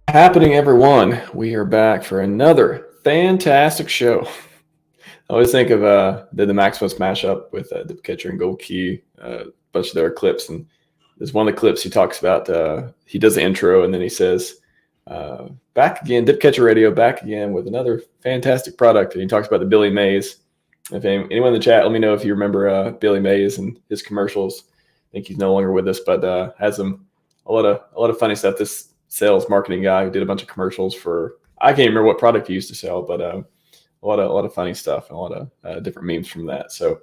Happening, everyone? We are back for another fantastic show. I always think of the Maximus mashup with the catcher and gold key, a bunch of their clips, and there's one of the clips he talks about. He does the intro, and then he says, "Back again, Dip Catcher Radio, back again with another fantastic product." And he talks about the Billy Mays. If anyone in the chat, let me know if you remember Billy Mays and his commercials. I think he's no longer with us, but has some a lot of funny stuff. This sales marketing guy who did a bunch of commercials for, I can't remember what product he used to sell, but a lot of funny stuff and a lot of different memes from that. So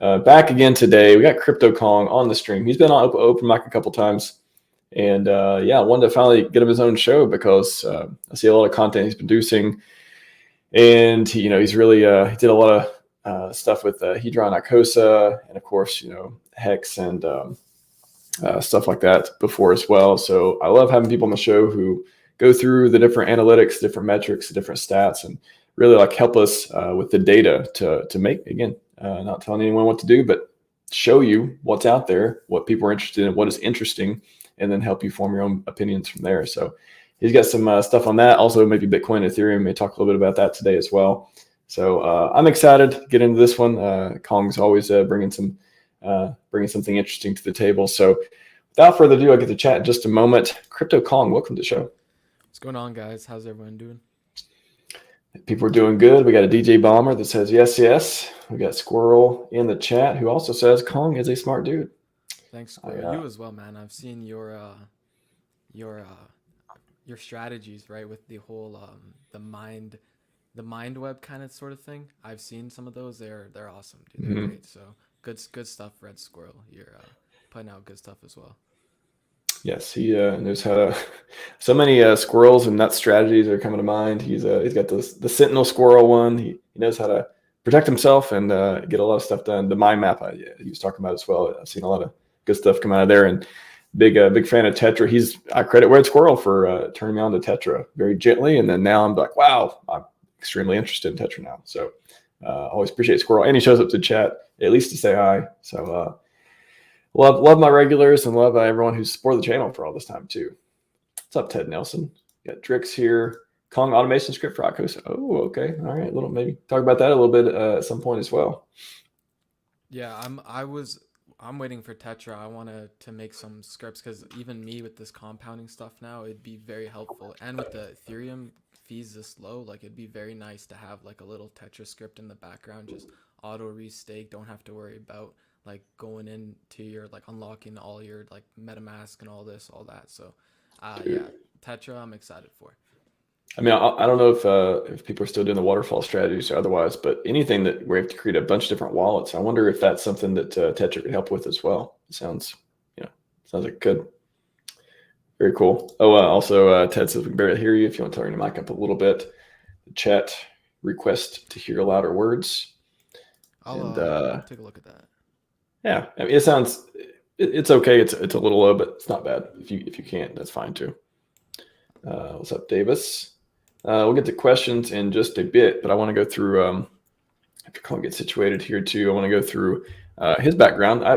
back again today, we got CryptoKong on the stream. He's been on open mic a couple times, and I wanted to finally get him his own show because I see a lot of content he's producing, and he's really he did a lot of stuff with Hedron and Iosa, and of course Hex and stuff like that before as well. So I love having people on the show who go through the different analytics, different metrics, different stats, and really help us with the data to make, again, not telling anyone what to do, but show you what's out there, what people are interested in, what is interesting, and then help you form your own opinions from there. So he's got some stuff on that. Also, maybe Bitcoin, Ethereum. May talk a little bit about that today as well. So I'm excited to get into this one. Kong's always bringing something interesting to the table. So without further ado, I'll get to chat in just a moment. CryptoKong, welcome to the show. What's going on, guys? How's everyone doing? People are doing good. We got a DJ Bomber that says yes, yes. We got Squirrel in the chat who also says Kong is a smart dude. Thanks, Squirrel. You as well, man. I've seen your strategies, right, with the whole the mind web kind of sort of thing. I've seen some of those. They're awesome, dude. They're great. So good stuff, Red Squirrel. You're putting out good stuff as well. Yes, he knows how to. So many squirrels and nut strategies are coming to mind. He's got the Sentinel Squirrel one. He knows how to protect himself and get a lot of stuff done. The mind map he was talking about as well. I've seen a lot of good stuff come out of there. And big fan of Tetra. I credit Red Squirrel for turning me on to Tetra very gently. And then now I'm like, wow, I'm extremely interested in Tetra now. So always appreciate Squirrel. And he shows up to chat at least to say hi. So love my regulars and love everyone who's supported the channel for all this time too. What's up, Ted Nelson? Got Drix here. Kong automation script for ICOSA. Oh, okay. All right. Maybe talk about that a little bit at some point as well. Yeah, I'm waiting for Tetra. I want to make some scripts because even me with this compounding stuff now, it'd be very helpful. And with the Ethereum fees this low, it'd be very nice to have a little Tetra script in the background, just auto restake. Don't have to worry about going into your unlocking all your MetaMask and all that. So yeah, Tetra I'm excited for. I mean, I don't know if people are still doing the waterfall strategies or otherwise, but anything that we have to create a bunch of different wallets, I wonder if that's something that Tetra could help with as well. It sounds like good. Very cool. Oh, also Ted says we can barely hear you. If you want to turn your mic up a little bit, the chat request to hear louder words. I'll take a look at that. Yeah, I mean, it's okay. It's a little low, but it's not bad. If you can't, that's fine too. What's up, Davis? We'll get to questions in just a bit, but I want to go through. If Kong gets situated here too, I want to go through his background. I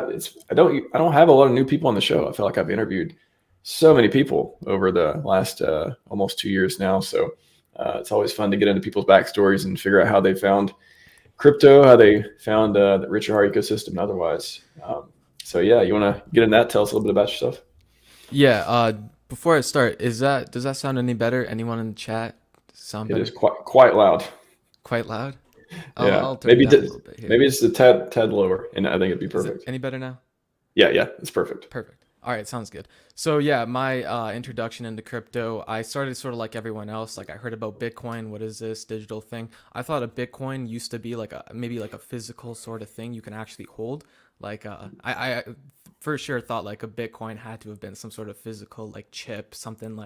don't have a lot of new people on the show. I feel like I've interviewed so many people over the last almost 2 years now. So it's always fun to get into people's backstories and figure out how they found crypto, how they found the richer heart ecosystem and otherwise. So yeah, you want to get in that? Tell us a little bit about yourself. Yeah. Before I start, does that sound any better? Anyone in the chat sound better? It is quite loud. Quite loud? Yeah. I'll turn it down a little bit here. Maybe it's the tad lower, and I think it'd be perfect. Any better now? Yeah, it's perfect. Perfect. All right, sounds good. So yeah, my introduction into crypto, I started sort of like everyone else. I heard about Bitcoin. What is this digital thing? I thought a Bitcoin used to be maybe a physical sort of thing you can actually hold. I for sure thought a Bitcoin had to have been some sort of physical chip, something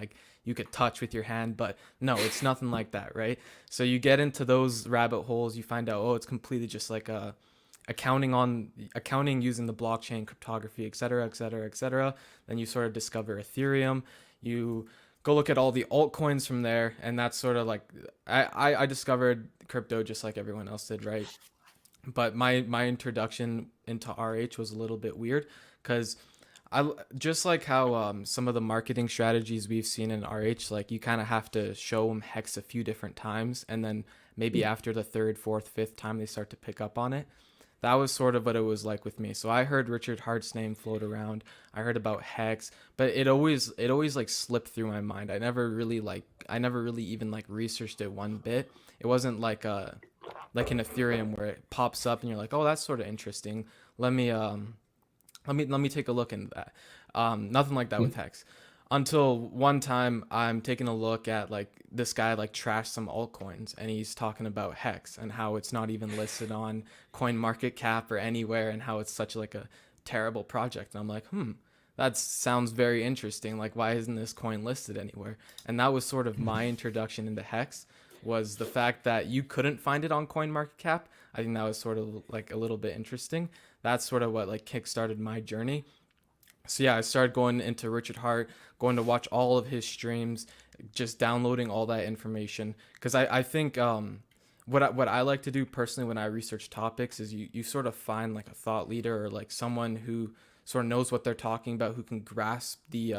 you could touch with your hand, but no, it's nothing like that, right? So you get into those rabbit holes, you find out, it's completely just accounting using the blockchain, cryptography, et cetera. Then you sort of discover Ethereum. You go look at all the altcoins from there, and that's sort of I discovered crypto just like everyone else did, right? But my introduction into RH was a little bit weird because I just like how some of the marketing strategies we've seen in RH, like you kind of have to show them hex a few different times, and then maybe after the third, fourth, fifth time they start to pick up on it. That was sort of what it was like with me. So I heard Richard Hart's name float around. I heard about hex, but it always like slipped through my mind. I never really even like researched it one bit. It wasn't like an Ethereum where it pops up and you're like, oh, that's sort of interesting. Let me let me take a look into that. Nothing like that with hex. Until one time I'm taking a look at like this guy like trashed some altcoins and he's talking about hex and how it's not even listed on coin market cap or anywhere and how it's such like a terrible project. And I'm like, that sounds very interesting. Like, why isn't this coin listed anywhere? And that was sort of my introduction into hex, was the fact that you couldn't find it on coin market cap. I think that was sort of like a little bit interesting. That's sort of what like kickstarted my journey. So yeah, I started going into Richard Hart, going to watch all of his streams, just downloading all that information. Because I think what I like to do personally when I research topics is you sort of find like a thought leader or like someone who sort of knows what they're talking about, who can grasp the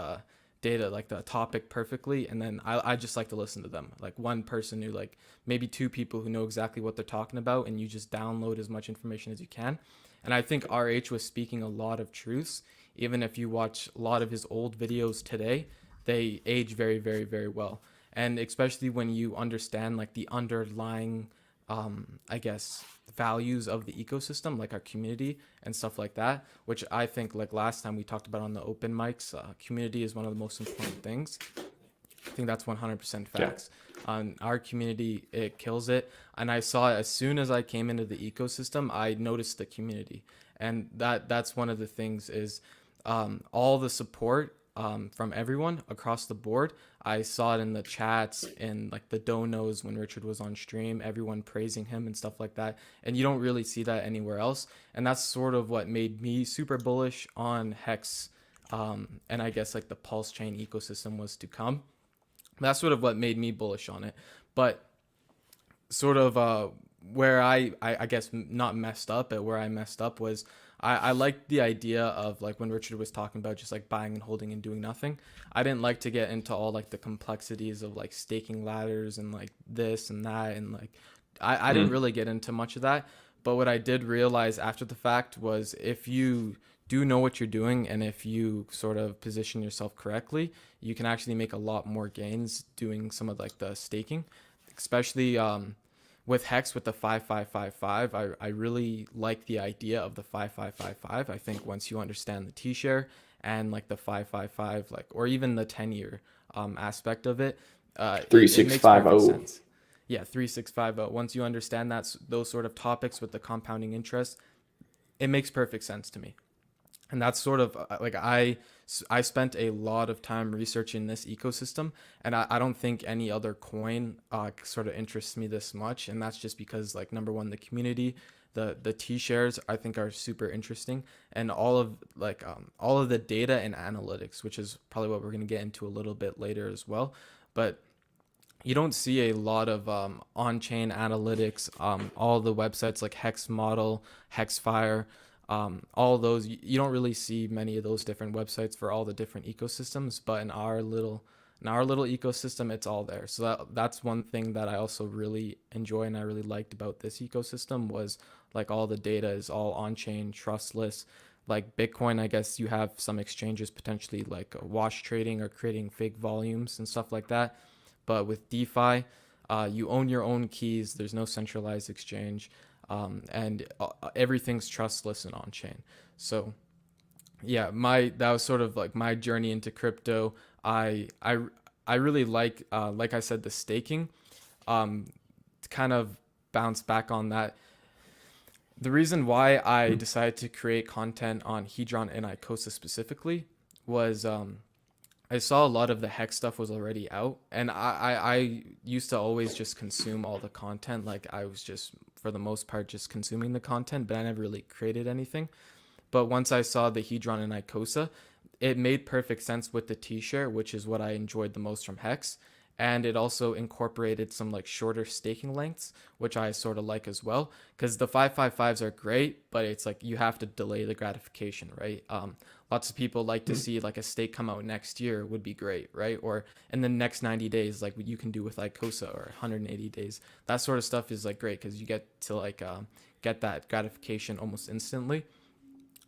data, like the topic perfectly. And then I just like to listen to them. Like one person who like maybe two people who know exactly what they're talking about, and you just download as much information as you can. And I think RH was speaking a lot of truths. Even if you watch a lot of his old videos today, they age very, very, very well. And especially when you understand like the underlying, I guess, values of the ecosystem, like our community and stuff like that, which I think like last time we talked about on the open mics, community is one of the most important things. I think that's 100% facts. On our community, it kills it. And I saw it as soon as I came into the ecosystem, I noticed the community. And that's one of the things is all the support from everyone across the board. I saw it in the chats and like the donos when Richard was on stream, everyone praising him and stuff like that. And you don't really see that anywhere else. And that's sort of what made me super bullish on Hex. And I guess like the PulseChain ecosystem was to come. That's sort of what made me bullish on it. But sort of where I guess not messed up, but where I messed up was I liked the idea of like when Richard was talking about just like buying and holding and doing nothing. I didn't like to get into all like the complexities of like staking ladders and like this and that, and like I didn't really get into much of that. But what I did realize after the fact was if you do know what you're doing and if you sort of position yourself correctly, you can actually make a lot more gains doing some of like the staking, especially with Hex with the 5555. I really like the idea of the 5555. I think once you understand the T-share and like the 555, like or even the 10-year aspect of it, it makes perfect 3650. sense. Yeah, 3650. Once you understand those sort of topics with the compounding interest, it makes perfect sense to me. And that's sort of like I spent a lot of time researching this ecosystem, and I don't think any other coin sort of interests me this much. And that's just because like number one, the community, the T shares I think are super interesting, and all of the data and analytics, which is probably what we're going to get into a little bit later as well. But you don't see a lot of on-chain analytics. All the websites like Hex Model, Hexfire, all those, you don't really see many of those different websites for all the different ecosystems. But in our little ecosystem, it's all there. So that's one thing that I also really enjoy and I really liked about this ecosystem was like all the data is all on-chain, trustless. Like Bitcoin, I guess you have some exchanges potentially like wash trading or creating fake volumes and stuff like that. But with DeFi, you own your own keys. There's no centralized exchange, and everything's trustless and on chain. So, yeah, that was sort of like my journey into crypto. I really like I said, the staking. To kind of bounce back on that, the reason why I decided to create content on Hedron and ICOSA specifically was I saw a lot of the Hex stuff was already out, and I used to always just consume all the content. Like I was just, for the most part, just consuming the content, but I never really created anything. But once I saw the Hedron and ICOSA, it made perfect sense with the T-share, which is what I enjoyed the most from Hex. And it also incorporated some like shorter staking lengths, which I sort of like as well, because the 555s are great, but it's like you have to delay the gratification, right? Lots of people like to see like a stake come out next year would be great, right? Or in the next 90 days, like what you can do with ICOSA, or 180 days. That sort of stuff is like great because you get to like get that gratification almost instantly.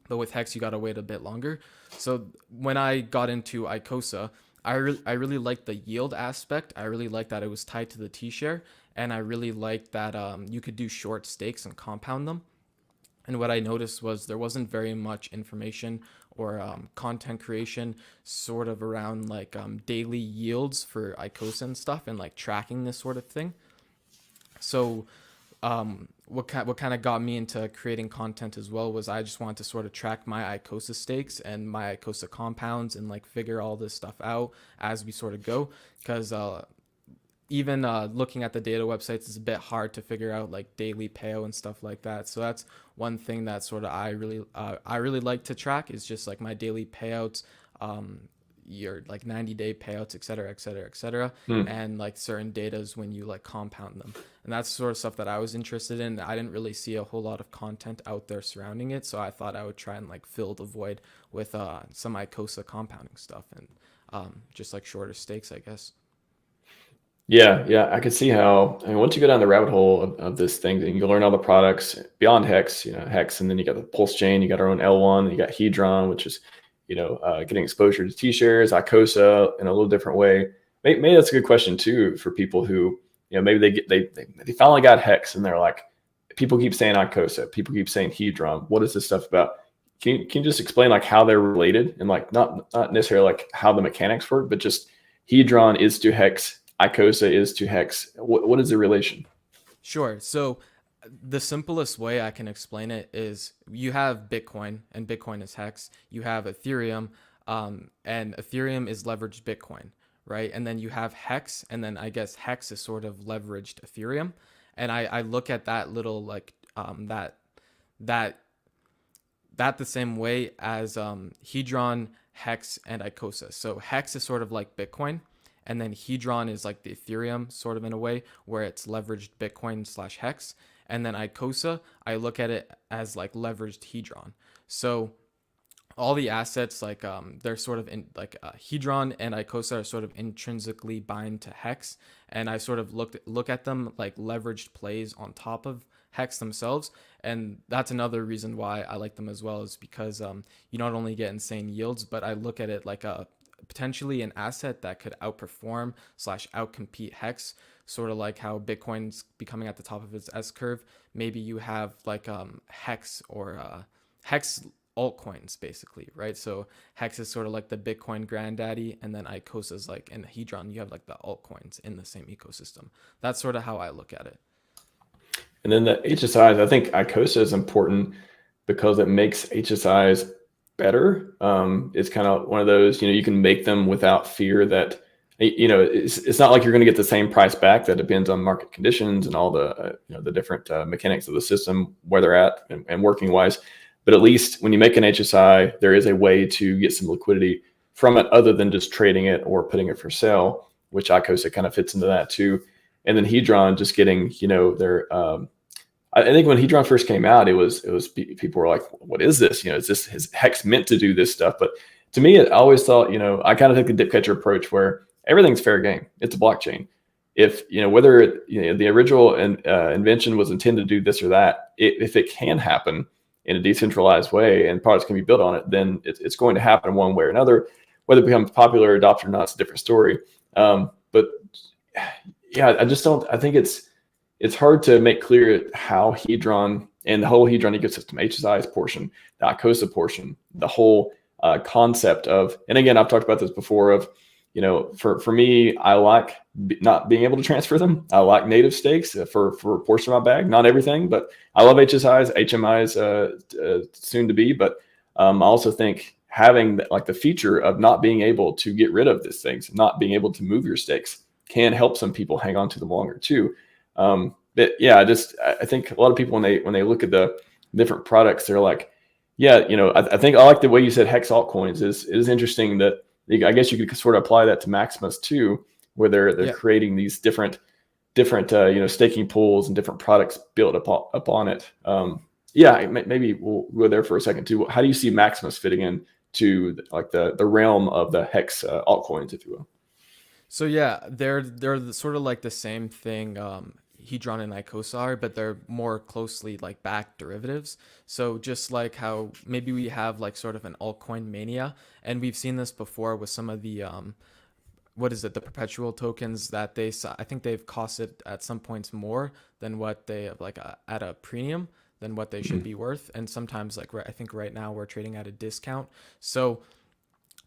But with Hex, you got to wait a bit longer. So when I got into ICOSA, I really liked the yield aspect. I really liked that it was tied to the T share. And I really liked that you could do short stakes and compound them. And what I noticed was there wasn't very much information or content creation sort of around like daily yields for ICOSA and stuff, and like tracking this sort of thing. So what kind of got me into creating content as well was I just wanted to sort of track my ICOSA stakes and my ICOSA compounds and like figure all this stuff out as we sort of go, because even looking at the data websites is a bit hard to figure out like daily payout and stuff like that. So that's one thing that sort of I really like to track, is just like my daily payouts, your like 90-day payouts, et cetera, et cetera, et cetera, and like certain datas when you like compound them. And that's the sort of stuff that I was interested in. I didn't really see a whole lot of content out there surrounding it, so I thought I would try and like fill the void with some ICOSA compounding stuff and just like shorter stakes, I guess. Yeah, I could see how. I mean, once you go down the rabbit hole of this thing, then you learn all the products beyond Hex, Hex, and then you got the PulseChain, you got our own L1, you got Hedron, which is, getting exposure to T-shares, ICOSA in a little different way. Maybe that's a good question too for people who, maybe they finally got Hex and they're like, people keep saying ICOSA, people keep saying Hedron. What is this stuff about? Can you just explain like how they're related, and like not necessarily like how the mechanics work, but just Hedron is to Hex, ICOSA is to Hex. What is the relation? Sure. So the simplest way I can explain it is you have Bitcoin, and Bitcoin is Hex. You have Ethereum, and Ethereum is leveraged Bitcoin, right? And then you have Hex, and then I guess Hex is sort of leveraged Ethereum. And I look at that little like that the same way as Hedron, Hex, and ICOSA. So Hex is sort of like Bitcoin, and then Hedron is like the Ethereum sort of in a way where it's leveraged Bitcoin slash Hex. And then ICOSA, I look at it as like leveraged Hedron. So all the assets, like they're sort of in like Hedron and ICOSA are sort of intrinsically bind to Hex. And I sort of look at them like leveraged plays on top of Hex themselves. And that's another reason why I like them as well, is because you not only get insane yields, but I look at it like a potentially an asset that could outperform slash outcompete Hex, sort of like how Bitcoin's becoming at the top of its S curve. Maybe you have like Hex or Hex altcoins basically, right? So Hex is sort of like the Bitcoin granddaddy, and then ICOSA is like, and Hedron, you have like the altcoins in the same ecosystem. That's sort of how I look at it. And then the HSIs, I think ICOSA is important because it makes HSIs better. It's kind of one of those, you can make them without fear that, it's not like you're going to get the same price back. That depends on market conditions and all the, the different mechanics of the system, where they're at and working wise. But at least when you make an HSI, there is a way to get some liquidity from it other than just trading it or putting it for sale, which ICOSA kind of fits into that too. And then Hedron just getting, their, I think when Hedron first came out, it was people were like, what is this? Is Hex meant to do this stuff? But to me, I always thought, I kind of take the dip catcher approach where everything's fair game. It's a blockchain. If, whether the original invention was intended to do this or that, if it can happen in a decentralized way and products can be built on it, then it's going to happen one way or another. Whether it becomes popular or adopted or not, it's a different story. But yeah, I think it's hard to make clear how Hedron and the whole Hedron ecosystem, HSI's portion, the ICOSA portion, the whole concept of, and again, I've talked about this before of, for me, I like not being able to transfer them. I like native stakes for a portion of my bag, not everything, but I love HSIs, HMIs soon to be. But I also think having like the feature of not being able to get rid of these things, not being able to move your stakes, can help some people hang on to them longer too. But yeah, I think a lot of people when they look at the different products, they're like, yeah, I think I like the way you said Hex altcoins. Is interesting that I guess you could sort of apply that to Maximus too. where they're Yeah. creating these different staking pools and different products built upon it. Yeah, maybe we'll go there for a second too. How do you see Maximus fitting in to like the realm of the Hex altcoins, if you will? So yeah, they're sort of like the same thing. Hedron and ICOSA are, but they're more closely like backed derivatives. So just like how maybe we have like sort of an altcoin mania, and we've seen this before with some of the what is it, the perpetual tokens that I think they've costed at some points more than what they have like at a premium than what they should Mhm. be worth, and sometimes like I think right now we're trading at a discount. So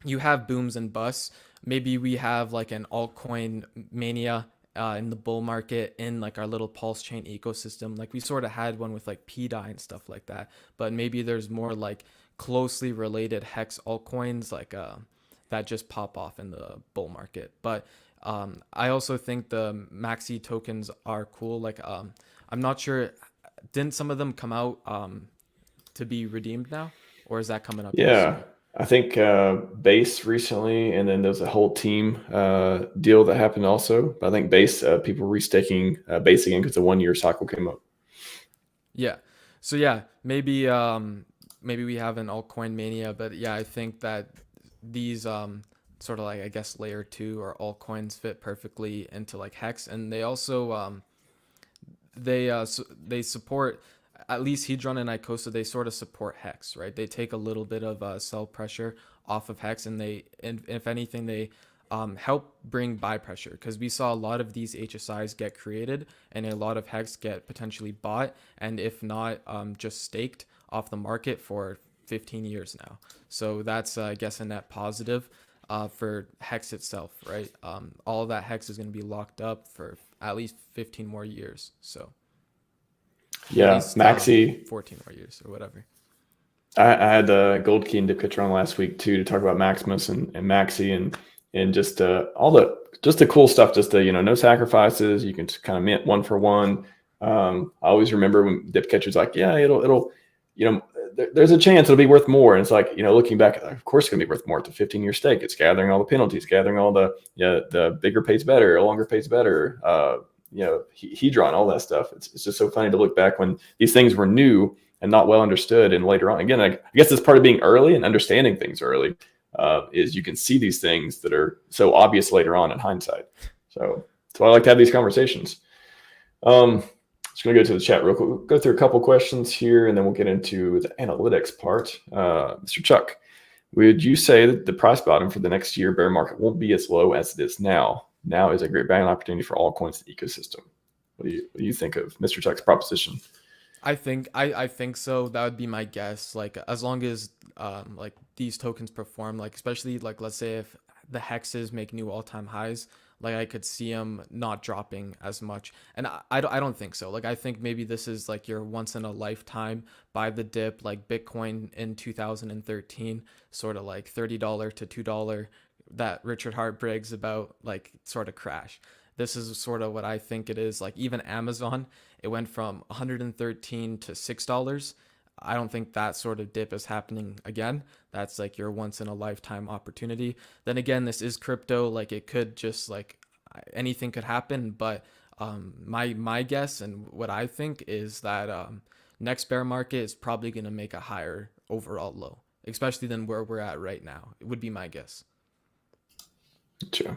you have booms and busts. Maybe we have like an altcoin mania in the bull market in like our little PulseChain ecosystem. Like we sort of had one with like PDI and stuff like that. But maybe there's more like closely related hex altcoins like that just pop off in the bull market. But I also think the maxi tokens are cool. Like I'm not sure, didn't some of them come out to be redeemed now, or is that coming up here Yeah, soon? I think Base recently, and then there's a whole team deal that happened also. But I think Base people restaking Base again because the 1 year cycle came up. Yeah. So yeah, maybe we have an altcoin mania, but yeah, I think that these sort of like I guess layer 2 or altcoins fit perfectly into like Hex, and they also they support at least Hedron and ICOSA. They sort of support Hex, right? They take a little bit of sell pressure off of Hex, and if anything, they help bring buy pressure because we saw a lot of these HSIs get created and a lot of Hex get potentially bought, and if not, just staked off the market for 15 years now. So that's I guess a net positive for Hex itself, right? All of that Hex is going to be locked up for at least 15 more years. So at Yeah, least Maxi. 14 more years or whatever. I had the Gold Key and Dip on last week too to talk about Maximus and Maxi and just all the cool stuff. Just no sacrifices. You can just kind of mint one for one. I always remember when Dip Catcher's like, yeah, it'll there's a chance it'll be worth more. And it's like, looking back, of course it's gonna be worth more. It's a 15-year stake. It's gathering all the penalties, gathering all the bigger pays better, longer pays better. Hedron, all that stuff. It's just so funny to look back when these things were new and not well understood. And later on, again, I guess it's part of being early and understanding things early is you can see these things that are so obvious later on in hindsight. So that's why I like to have these conversations. Just going to go to the chat real quick. We'll go through a couple questions here, and then we'll get into the analytics part. Mr. Chuck, would you say that the price bottom for the next year bear market won't be as low as it is now? Now is a great buying opportunity for all coins in the ecosystem. What do you think of Mr. Chuck's proposition? I think so. That would be my guess. Like as long as like these tokens perform, like especially like let's say if the hexes make new all-time highs, like I could see them not dropping as much. And I don't think so. Like I think maybe this is like your once in a lifetime buy the dip, like Bitcoin in 2013, sort of like $30 to $2 that Richard Hart brags about, like sort of crash. This is sort of what I think it is. Like even Amazon, it went from 113 to $6. I don't think that sort of dip is happening again. That's like your once in a lifetime opportunity. Then again, this is crypto. Like it could just like anything could happen. But my guess and what I think is that next bear market is probably going to make a higher overall low, especially than where we're at right now. It would be my guess. Sure.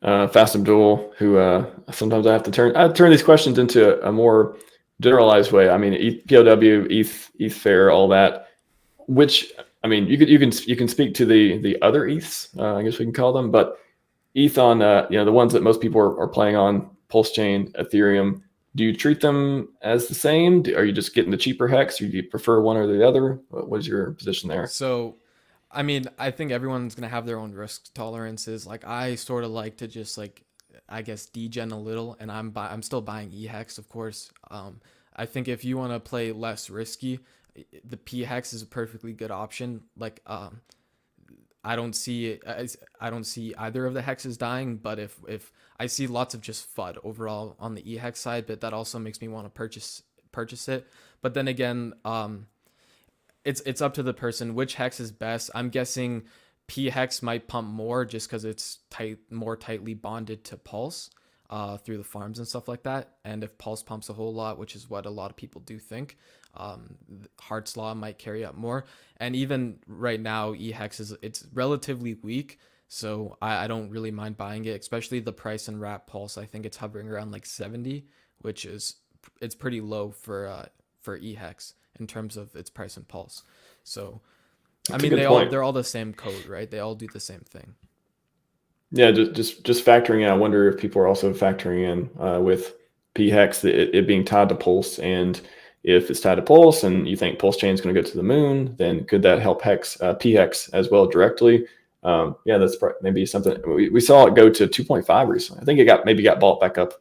Fast Abdul, who sometimes I turn these questions into a more generalized way. I mean, POW, ETH Fair, all that. Which I mean, you can speak to the other ETHs, I guess we can call them, but ETH on the ones that most people are playing on, PulseChain, Ethereum. Do you treat them as the same? Are you just getting the cheaper hex? Or do you prefer one or the other? What is your position there? So I mean, I think everyone's gonna have their own risk tolerances. Like I sort of like to just like, I guess degen a little, and I'm still buying EHEX, of course. I think if you want to play less risky, the PHEX is a perfectly good option. Like I don't see either of the hexes dying, but if I see lots of just FUD overall on the EHEX side, but that also makes me want to purchase it. But then again, it's up to the person which hex is best. I'm guessing PHEX might pump more just because it's more tightly bonded to Pulse through the farms and stuff like that. And if Pulse pumps a whole lot, which is what a lot of people do think, Hart's Law might carry up more. And even right now, EHEX it's relatively weak. So I don't really mind buying it, especially the price in Wrap Pulse. I think it's hovering around like 70, which is it's pretty low for EHEX in terms of its price in Pulse. So That's I a mean, good point. they're all the same code, right? They all do the same thing. Yeah, just factoring in. I wonder if people are also factoring in with PHEX it being tied to Pulse, and if it's tied to Pulse, and you think PulseChain is going to go to the moon, then could that help PHEX as well directly? Yeah, that's maybe something. We saw it go to 2.5 recently. I think it maybe got bought back up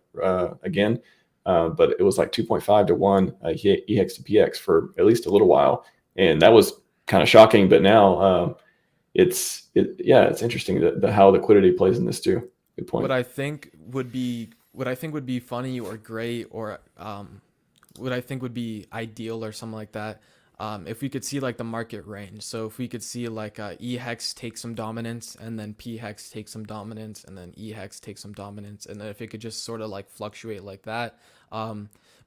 again, but it was like 2.5 to 1 EHEX to PX for at least a little while, and that was kind of shocking. But now it's interesting that how liquidity plays in this too. Good point. What I think would be funny or great or what I think would be ideal or something like that. If we could see like the market range, so if we could see like EHEX take some dominance and then PHEX take some dominance and then EHEX take some dominance, and then if it could just sort of like fluctuate like that.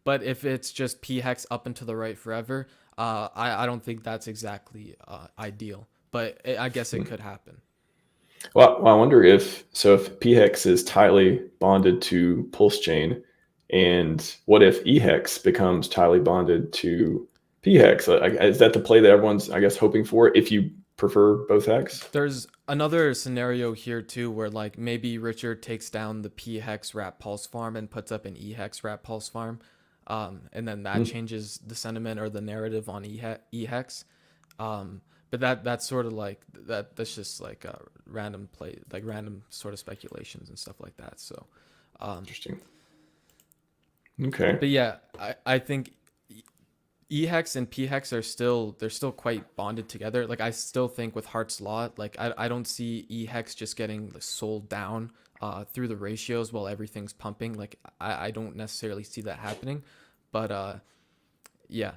But if it's just PHEX up and to the right forever, I don't think that's exactly ideal. But I guess it could happen. Well, I wonder if PHEX is tightly bonded to PulseChain, and what if EHEX becomes tightly bonded to PHEX? Is that the play that everyone's, I guess, hoping for if you prefer both hex? There's another scenario here too where like maybe Richard takes down the PHEX Wrap Pulse farm and puts up an EHEX Wrap Pulse farm. And then that changes the sentiment or the narrative on EHEX. But that's sort of like that's just like a random play, like random sort of speculations and stuff like that. So Interesting. Okay. but yeah, I think EHEX and PHEX they're still quite bonded together. Like I still think with Hart's Law, like I don't see EHEX just getting sold down through the ratios while everything's pumping. Like I don't necessarily see that happening. But yeah.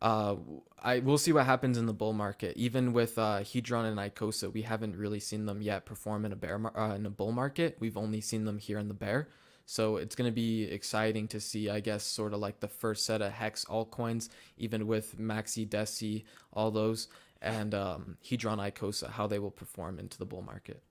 We'll see what happens in the bull market. Even with Hedron and ICOSA, we haven't really seen them yet perform in a bull market. We've only seen them here in the bear. So it's going to be exciting to see, I guess, sort of like the first set of Hex altcoins, even with Maxi, Deci, all those, and Hedron, ICOSA, how they will perform into the bull market.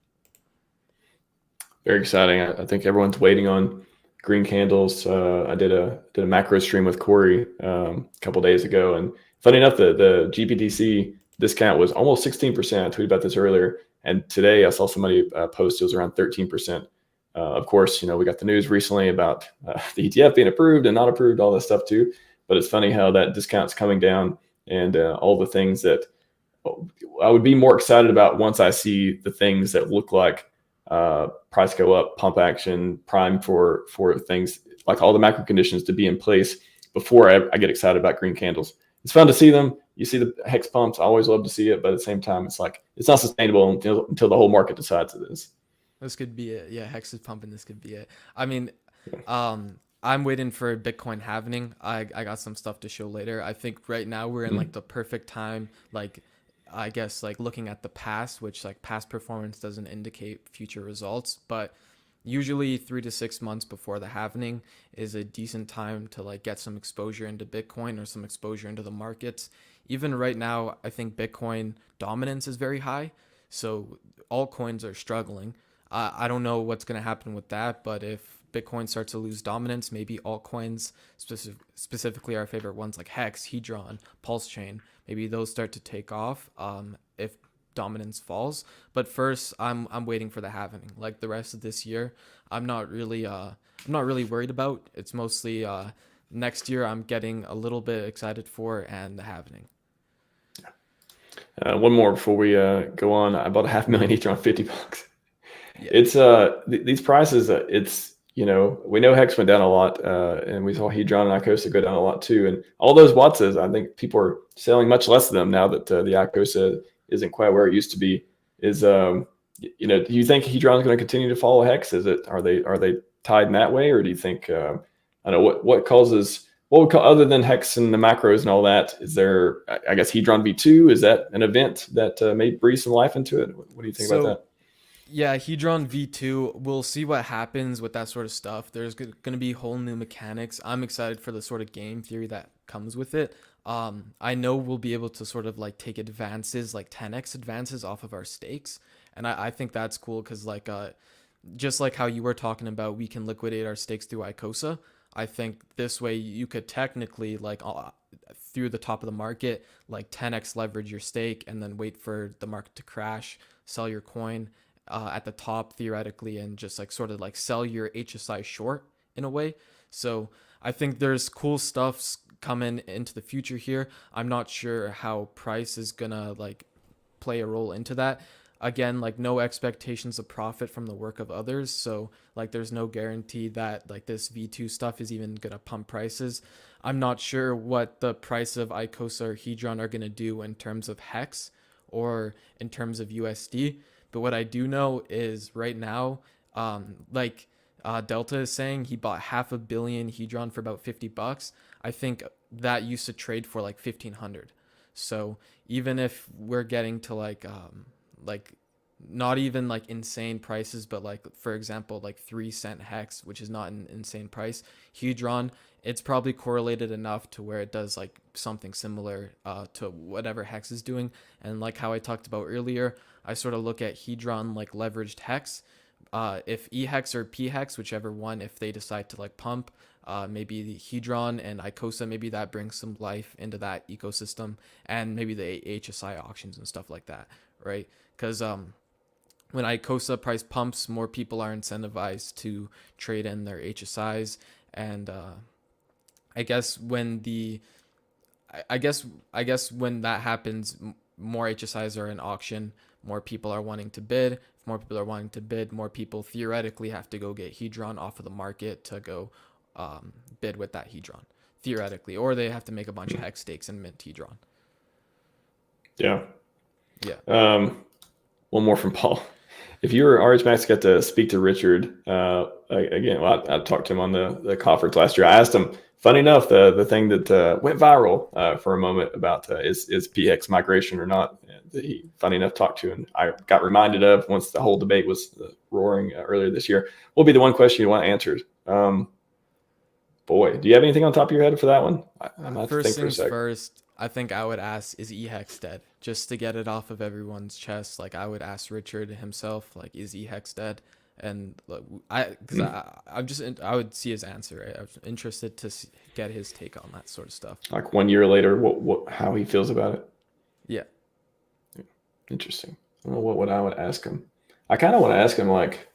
Very exciting. I think everyone's waiting on green candles. I did a macro stream with Corey a couple days ago, and funny enough, the GBTC discount was almost 16%. I tweeted about this earlier, and today I saw somebody post it was around 13%. Of course, we got the news recently about the ETF being approved and not approved, all that stuff too. But it's funny how that discount's coming down, and all the things that I would be more excited about once I see the things that look like price go up, pump action, prime for things like all the macro conditions to be in place before I get excited about green candles. It's fun to see them. You see the hex pumps. I always love to see it, but at the same time, it's like it's not sustainable until the whole market decides it is. This could be it. Yeah, Hex is pumping. This could be it. I mean, I'm waiting for Bitcoin halvening. I got some stuff to show later. I think right now we're in like the perfect time. Like, I guess like looking at the past, which like past performance doesn't indicate future results, but usually 3 to 6 months before the halvening is a decent time to like get some exposure into Bitcoin or some exposure into the markets. Even right now, I think Bitcoin dominance is very high, so altcoins are struggling. I don't know what's going to happen with that, but if Bitcoin starts to lose dominance, maybe altcoins, specifically our favorite ones like Hex, Hedron, PulseChain, maybe those start to take off if dominance falls. But first, I'm waiting for the halvening. Like the rest of this year, I'm not really worried about. It's mostly next year I'm getting a little bit excited for, and the halvening. One more before we go on. I bought a 500,000 each on $50. Yeah. It's these prices. We know Hex went down a lot, and we saw Hedron and ICOSA go down a lot too. And all those Wattses, I think people are selling much less of them now that the ICOSA isn't quite where it used to be. Do you think Hedron is going to continue to follow Hex? Are they tied in that way, or do you think I don't know what causes what would call, other than Hex and the macros and all that, is there, I guess, Hedron V2? Is that an event that may breathe some life into it? What do you think about So that? yeah, Hedron V2, we'll see what happens with that sort of stuff. There's going to be whole new mechanics. I'm excited for the sort of game theory that comes with it. I know we'll be able to sort of like take advances, like 10x advances off of our stakes. And I think that's cool because like just like how you were talking about, we can liquidate our stakes through ICOSA. I think this way you could technically like through the top of the market, like 10x leverage your stake and then wait for the market to crash, sell your coin at the top theoretically, and just like sort of like sell your HSI short in a way. So I think there's cool stuff coming into the future here. I'm not sure how price is gonna like play a role into that. Again, like no expectations of profit from the work of others. So like there's no guarantee that like this V2 stuff is even gonna pump prices. I'm not sure what the price of ICOSA or Hedron are gonna do in terms of Hex or in terms of USD. But what I do know is right now, Delta is saying he bought 500 million Hedron for about $50. I think that used to trade for like 1,500. So even if we're getting to like not even like insane prices, but like for example like 3 cent hex, which is not an insane price, Hedron, it's probably correlated enough to where it does like something similar to whatever hex is doing. And like how I talked about earlier, I sort of look at Hedron like leveraged hex. If E hex or P hex, whichever one, if they decide to like pump, maybe the Hedron and ICOSA, maybe that brings some life into that ecosystem, and maybe the HSI auctions and stuff like that, right? Because when ICOSA price pumps, more people are incentivized to trade in their HSIs, and I guess when the I guess when that happens, more HSIs are in auction, more people are wanting to bid. If more people are wanting to bid, more people theoretically have to go get Hedron off of the market to go bid with that Hedron, theoretically, or they have to make a bunch of hex stakes and mint Hedron. Yeah. Yeah. One more from Paul. If you were RHMax, got to speak to Richard again. Well, I talked to him on the conference last year. I asked him. Funny enough, the thing that went viral for a moment about is PX migration or not. He, funny enough, talked to, and I got reminded of once the whole debate was roaring earlier this year. What will be the one question you want answered? Boy, do you have anything on top of your head for that one? I'm have to think First for a things sec. first, I think I would ask, is EHEX dead? Just to get it off of everyone's chest. Like I would ask Richard himself, like, is EHEX dead? And like, I would see his answer. Right? I was interested to get his take on that sort of stuff. Like 1 year later, how he feels about it. Yeah. Interesting. I don't know what I would ask him. I kind of want to ask him, like,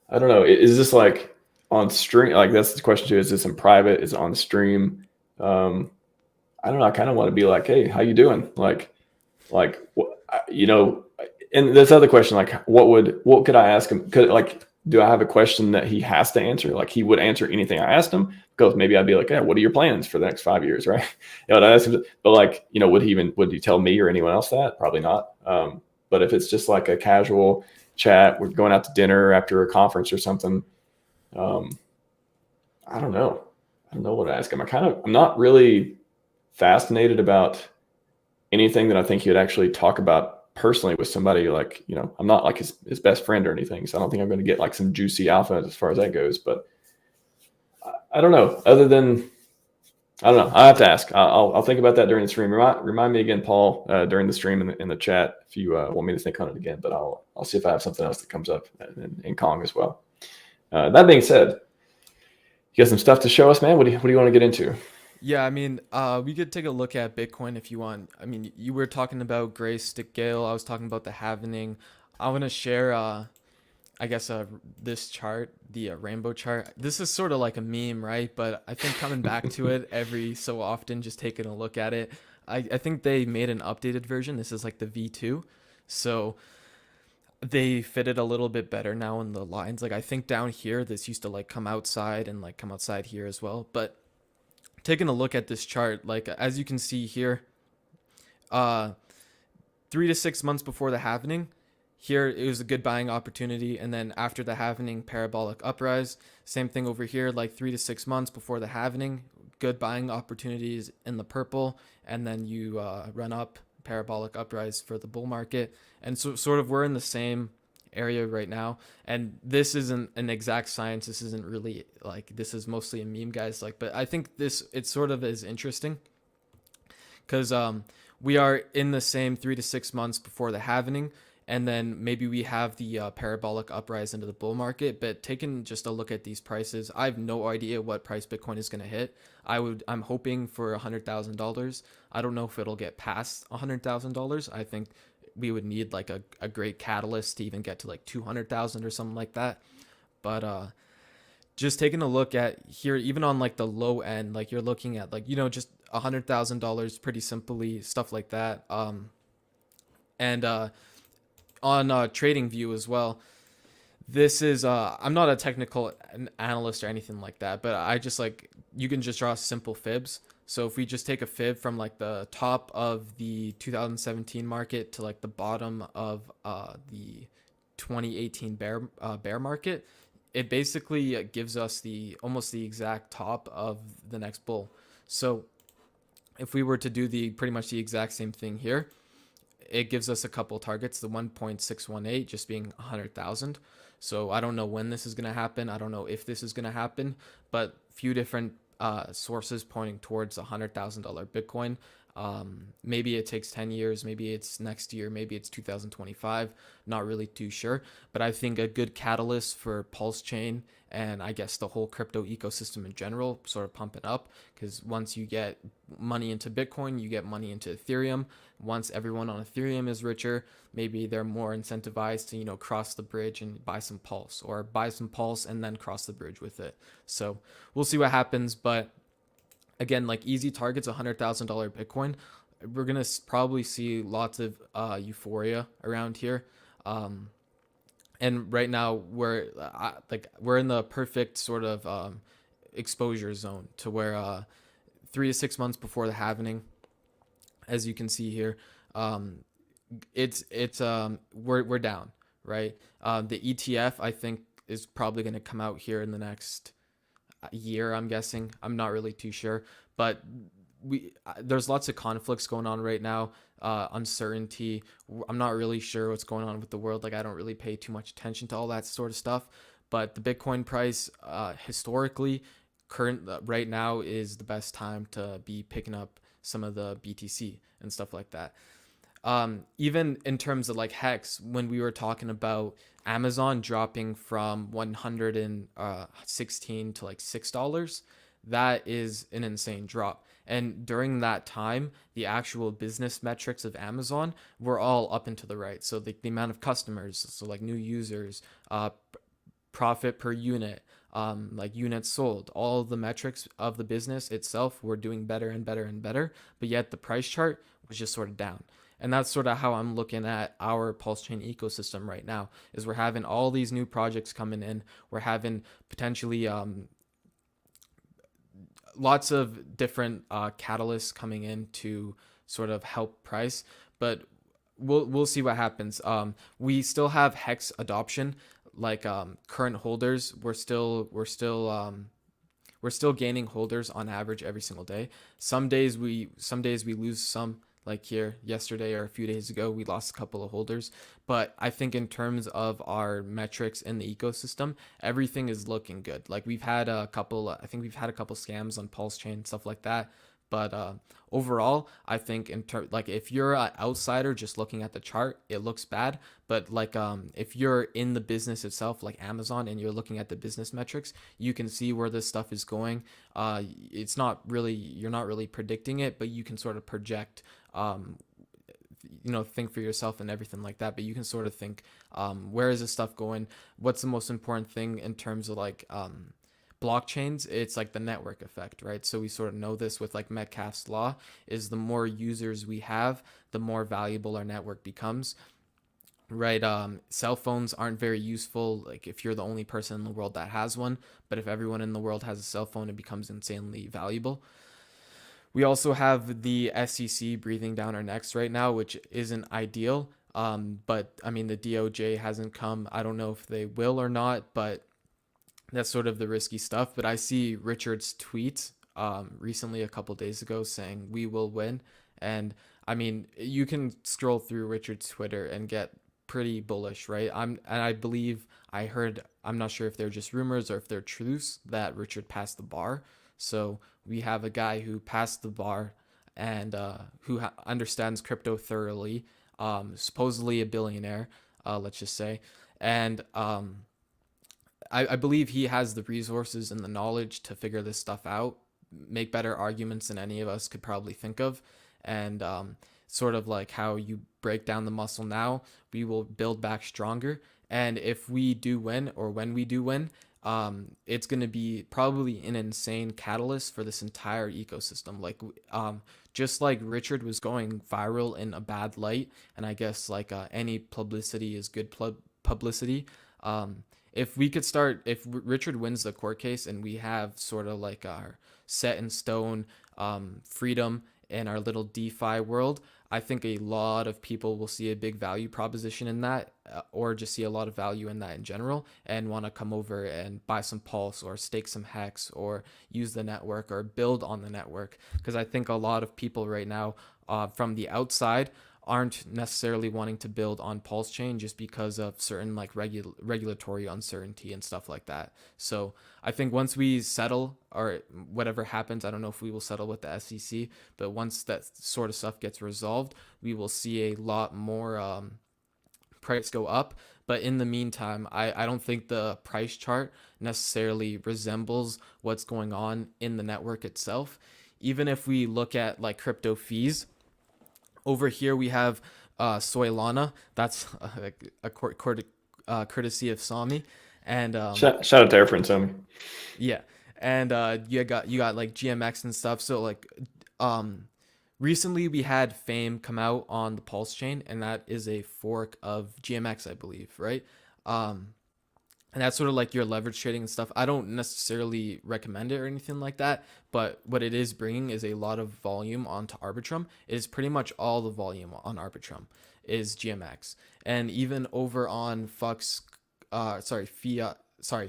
I don't know, is this like on stream? Like that's the question too. Is this in private? Is it on stream? I don't know. I kind of want to be like, hey, how you doing? Like, you know, and this other question, like, what could I ask him? Do I have a question that he has to answer? Like he would answer anything I asked him, because maybe I'd be like, yeah, what are your plans for the next 5 years? Right. You know, I'd ask him, but like, you know, would he tell me or anyone else that? Probably not. But if it's just like a casual chat, we're going out to dinner after a conference or something. I don't know. I don't know what to ask him. I'm not really fascinated about anything that I think he would actually talk about personally with somebody. Like, you know, I'm not like his best friend or anything. So I don't think I'm going to get like some juicy alpha as far as that goes, but I don't know. Other than, I don't know. I have to ask. I'll think about that during the stream. Remind me again, Paul, during the stream in the chat, if you want me to think on it again. But I'll see if I have something else that comes up in Kong as well. That being said, you got some stuff to show us, man. What do you want to get into? Yeah, I mean, we could take a look at Bitcoin if you want. I mean, you were talking about Graystic Gale. I was talking about the halvening. I want to share, I guess, this chart, the rainbow chart. This is sort of like a meme, right? But I think coming back to it every so often, just taking a look at it, I think they made an updated version. This is like the V2. So they fit it a little bit better now in the lines. Like I think down here, this used to like come outside and like come outside here as well. But taking a look at this chart, like as you can see here, 3 to 6 months before the halvening, here it was a good buying opportunity, and then after the halvening, parabolic uprise. Same thing over here, like 3 to 6 months before the halvening, good buying opportunities in the purple, and then you run up, parabolic uprise for the bull market. And so sort of we're in the same area right now, and this isn't an exact science. This isn't really like, this is mostly a meme, guys, like, but I think this, it sort of is interesting because we are in the same 3 to 6 months before the halvening, and then maybe we have the parabolic uprise into the bull market. But taking just a look at these prices, I have no idea what price Bitcoin is going to hit. I'm hoping for $100,000. I don't know if it'll get past $100,000. I think we would need like a great catalyst to even get to like 200,000 or something like that. But just taking a look at here, even on like the low end, like you're looking at like, just $100,000 pretty simply, stuff like that. And on trading view as well, this is I'm not a technical analyst or anything like that, but I just like, you can just draw simple fibs. So if we just take a fib from like the top of the 2017 market to like the bottom of the 2018 bear market, it basically gives us the almost the exact top of the next bull. So if we were to do the pretty much the exact same thing here, it gives us a couple targets, the 1.618 just being 100,000. So I don't know when this is going to happen. I don't know if this is going to happen, but few different sources pointing towards $100,000 Bitcoin. Maybe it takes 10 years, maybe it's next year, maybe it's 2025, not really too sure. But I think a good catalyst for PulseChain, and I guess the whole crypto ecosystem in general, sort of pumping up, because once you get money into Bitcoin, you get money into Ethereum. Once everyone on Ethereum is richer, maybe they're more incentivized to, cross the bridge and buy some Pulse, or buy some Pulse and then cross the bridge with it. So we'll see what happens. But again, like easy targets, $100,000 Bitcoin. We're gonna probably see lots of euphoria around here, and right now we're in the perfect sort of exposure zone to where 3 to 6 months before the halvening, as you can see here, we're down, right? The ETF I think is probably going to come out here in the next year, I'm guessing. I'm not really too sure, but there's lots of conflicts going on right now, uncertainty. I'm not really sure what's going on with the world. Like, I don't really pay too much attention to all that sort of stuff. But the Bitcoin price, historically, right now is the best time to be picking up some of the BTC and stuff like that. Even in terms of like HEX, when we were talking about Amazon dropping from 116 to like $6, that is an insane drop. And during that time, the actual business metrics of Amazon were all up and to the right. So the amount of customers, so like new users, profit per unit, like units sold, all the metrics of the business itself were doing better and better and better. But yet the price chart was just sort of down. And that's sort of how I'm looking at our PulseChain ecosystem right now, is we're having all these new projects coming in. We're having potentially lots of different catalysts coming in to sort of help price, but we'll see what happens. We still have HEX adoption, like current holders. We're still gaining holders on average every single day. Some days we lose some. Like here yesterday or a few days ago, we lost a couple of holders. But I think in terms of our metrics in the ecosystem, everything is looking good. Like we've had a couple scams on PulseChain, stuff like that. But overall, I think like if you're an outsider just looking at the chart, it looks bad. But like if you're in the business itself, like Amazon, and you're looking at the business metrics, you can see where this stuff is going. You're not really predicting it, but you can sort of project. Think for yourself and everything like that. But you can sort of think, where is this stuff going? What's the most important thing in terms of like blockchains? It's like the network effect, right? So we sort of know this with like Metcalfe's law, is the more users we have, the more valuable our network becomes, right? Cell phones aren't very useful, like if you're the only person in the world that has one, but if everyone in the world has a cell phone, it becomes insanely valuable. We also have the SEC breathing down our necks right now, which isn't ideal. But I mean, the DOJ hasn't come. I don't know if they will or not, but that's sort of the risky stuff. But I see Richard's tweet recently, a couple days ago, saying we will win. And I mean, you can scroll through Richard's Twitter and get pretty bullish, right? And I believe I heard, I'm not sure if they're just rumors or if they're truths, that Richard passed the bar. So we have a guy who passed the bar and who understands crypto thoroughly, supposedly a billionaire, let's just say. And I believe he has the resources and the knowledge to figure this stuff out, make better arguments than any of us could probably think of. And sort of like how you break down the muscle now, we will build back stronger. And if we do win, or when we do win, it's going to be probably an insane catalyst for this entire ecosystem. Like, just like Richard was going viral in a bad light, and I guess like any publicity is good publicity. If we could start, if Richard wins the court case and we have sort of like our set in stone freedom in our little DeFi world, I think a lot of people will see a big value proposition in that, or just see a lot of value in that in general, and want to come over and buy some Pulse or stake some Hex or use the network or build on the network. Because I think a lot of people right now from the outside aren't necessarily wanting to build on PulseChain just because of certain like regulatory uncertainty and stuff like that. So I think once we settle, or whatever happens, I don't know if we will settle with the SEC, but once that sort of stuff gets resolved, we will see a lot more price go up. But in the meantime, I don't think the price chart necessarily resembles what's going on in the network itself. Even if we look at like crypto fees, over here we have Soilana. That's a courtesy of Sami, and Shout out to our friend Tommy. yeah, and you got like GMX and stuff. So like recently we had Fame come out on the Pulse chain, and that is a fork of GMX, I believe, right? And that's sort of like your leverage trading and stuff. I don't necessarily recommend it or anything like that, but what it is bringing is a lot of volume onto Arbitrum. It is pretty much all the volume on Arbitrum is GMX. And even over on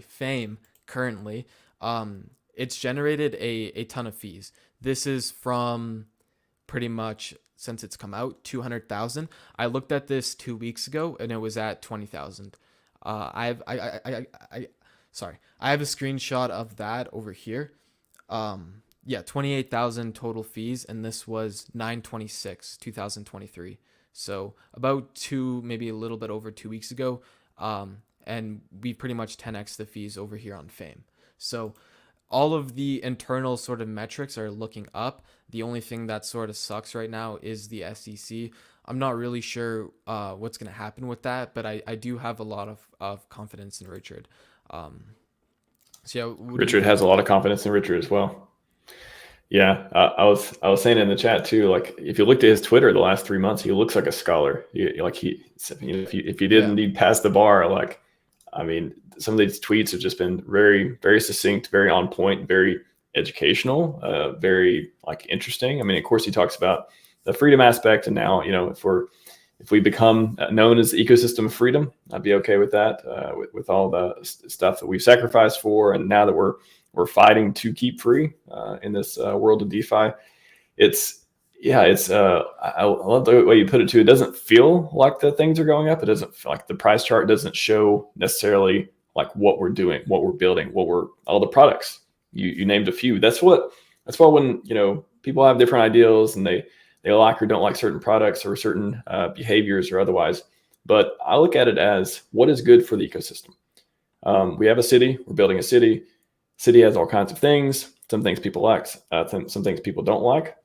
Fame currently, it's generated a ton of fees. This is from pretty much since it's come out, 200,000. I looked at this 2 weeks ago and it was at 20,000. I have a screenshot of that over here. 28,000 total fees, and this was 9/26, 2023. So about maybe a little bit over 2 weeks ago. And we pretty much 10x the fees over here on Fame. So all of the internal sort of metrics are looking up. The only thing that sort of sucks right now is the SEC. I'm not really sure what's going to happen with that, but I do have a lot of confidence in Richard. Richard has a lot of confidence in Richard as well. Yeah, I was saying in the chat too. Like, if you looked at his Twitter the last 3 months, he looks like a scholar. If you didn't need pass the bar, like, I mean, some of these tweets have just been very, very succinct, very on point, very educational, very like interesting. I mean, of course, he talks about the freedom aspect, and now, if we become known as the ecosystem of freedom, I'd be okay with that, with all the stuff that we've sacrificed for, and now that we're fighting to keep free in this world of DeFi. I love the way you put it too. It doesn't feel like the things are going up. It doesn't feel like the price chart doesn't show necessarily like what we're doing, what we're building, all the products. You named a few. That's why when people have different ideals and they like or don't like certain products or certain behaviors or otherwise. But I look at it as what is good for the ecosystem. We have a city. We're building a city. City has all kinds of things. Some things people like. Some things people don't like.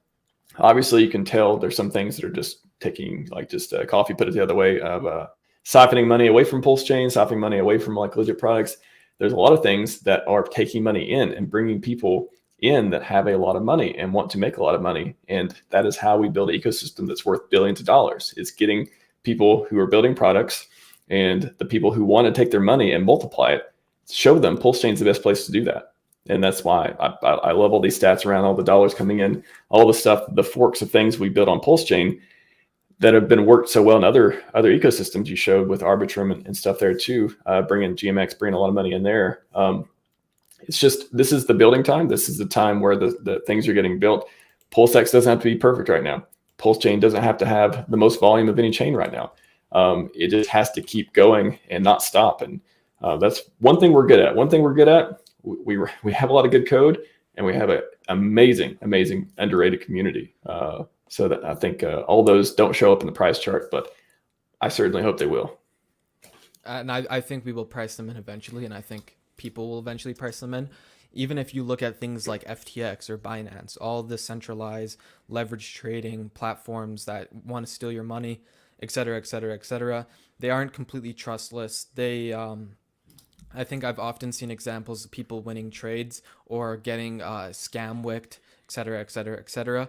Obviously, you can tell there's some things that are just taking, like just coffee, put it the other way, of siphoning money away from PulseChain, siphoning money away from like legit products. There's a lot of things that are taking money in and bringing people in that have a lot of money and want to make a lot of money. And that is how we build an ecosystem that's worth billions of dollars. It's getting people who are building products and the people who want to take their money and multiply it, show them PulseChain is the best place to do that. And that's why I love all these stats around all the dollars coming in, all the stuff, the forks of things we built on PulseChain. that have been worked so well in other ecosystems. You showed with Arbitrum and stuff there too, bringing GMX, bringing a lot of money in there. It's just, this is the building time. This is the time where the things are getting built. PulseX doesn't have to be perfect right now. PulseChain doesn't have to have the most volume of any chain right now. It just has to keep going and not stop. And that's one thing we're good at. One thing we're good at, we have a lot of good code, and we have an amazing underrated community. So that I think all those don't show up in the price chart, but I certainly hope they will. And I think we will price them in eventually, and I think people will eventually price them in. Even if you look at things like FTX or Binance, all the centralized leverage trading platforms that want to steal your money, et cetera, et cetera, et cetera, they aren't completely trustless. I think I've often seen examples of people winning trades or getting scam wicked, et cetera, et cetera, et cetera.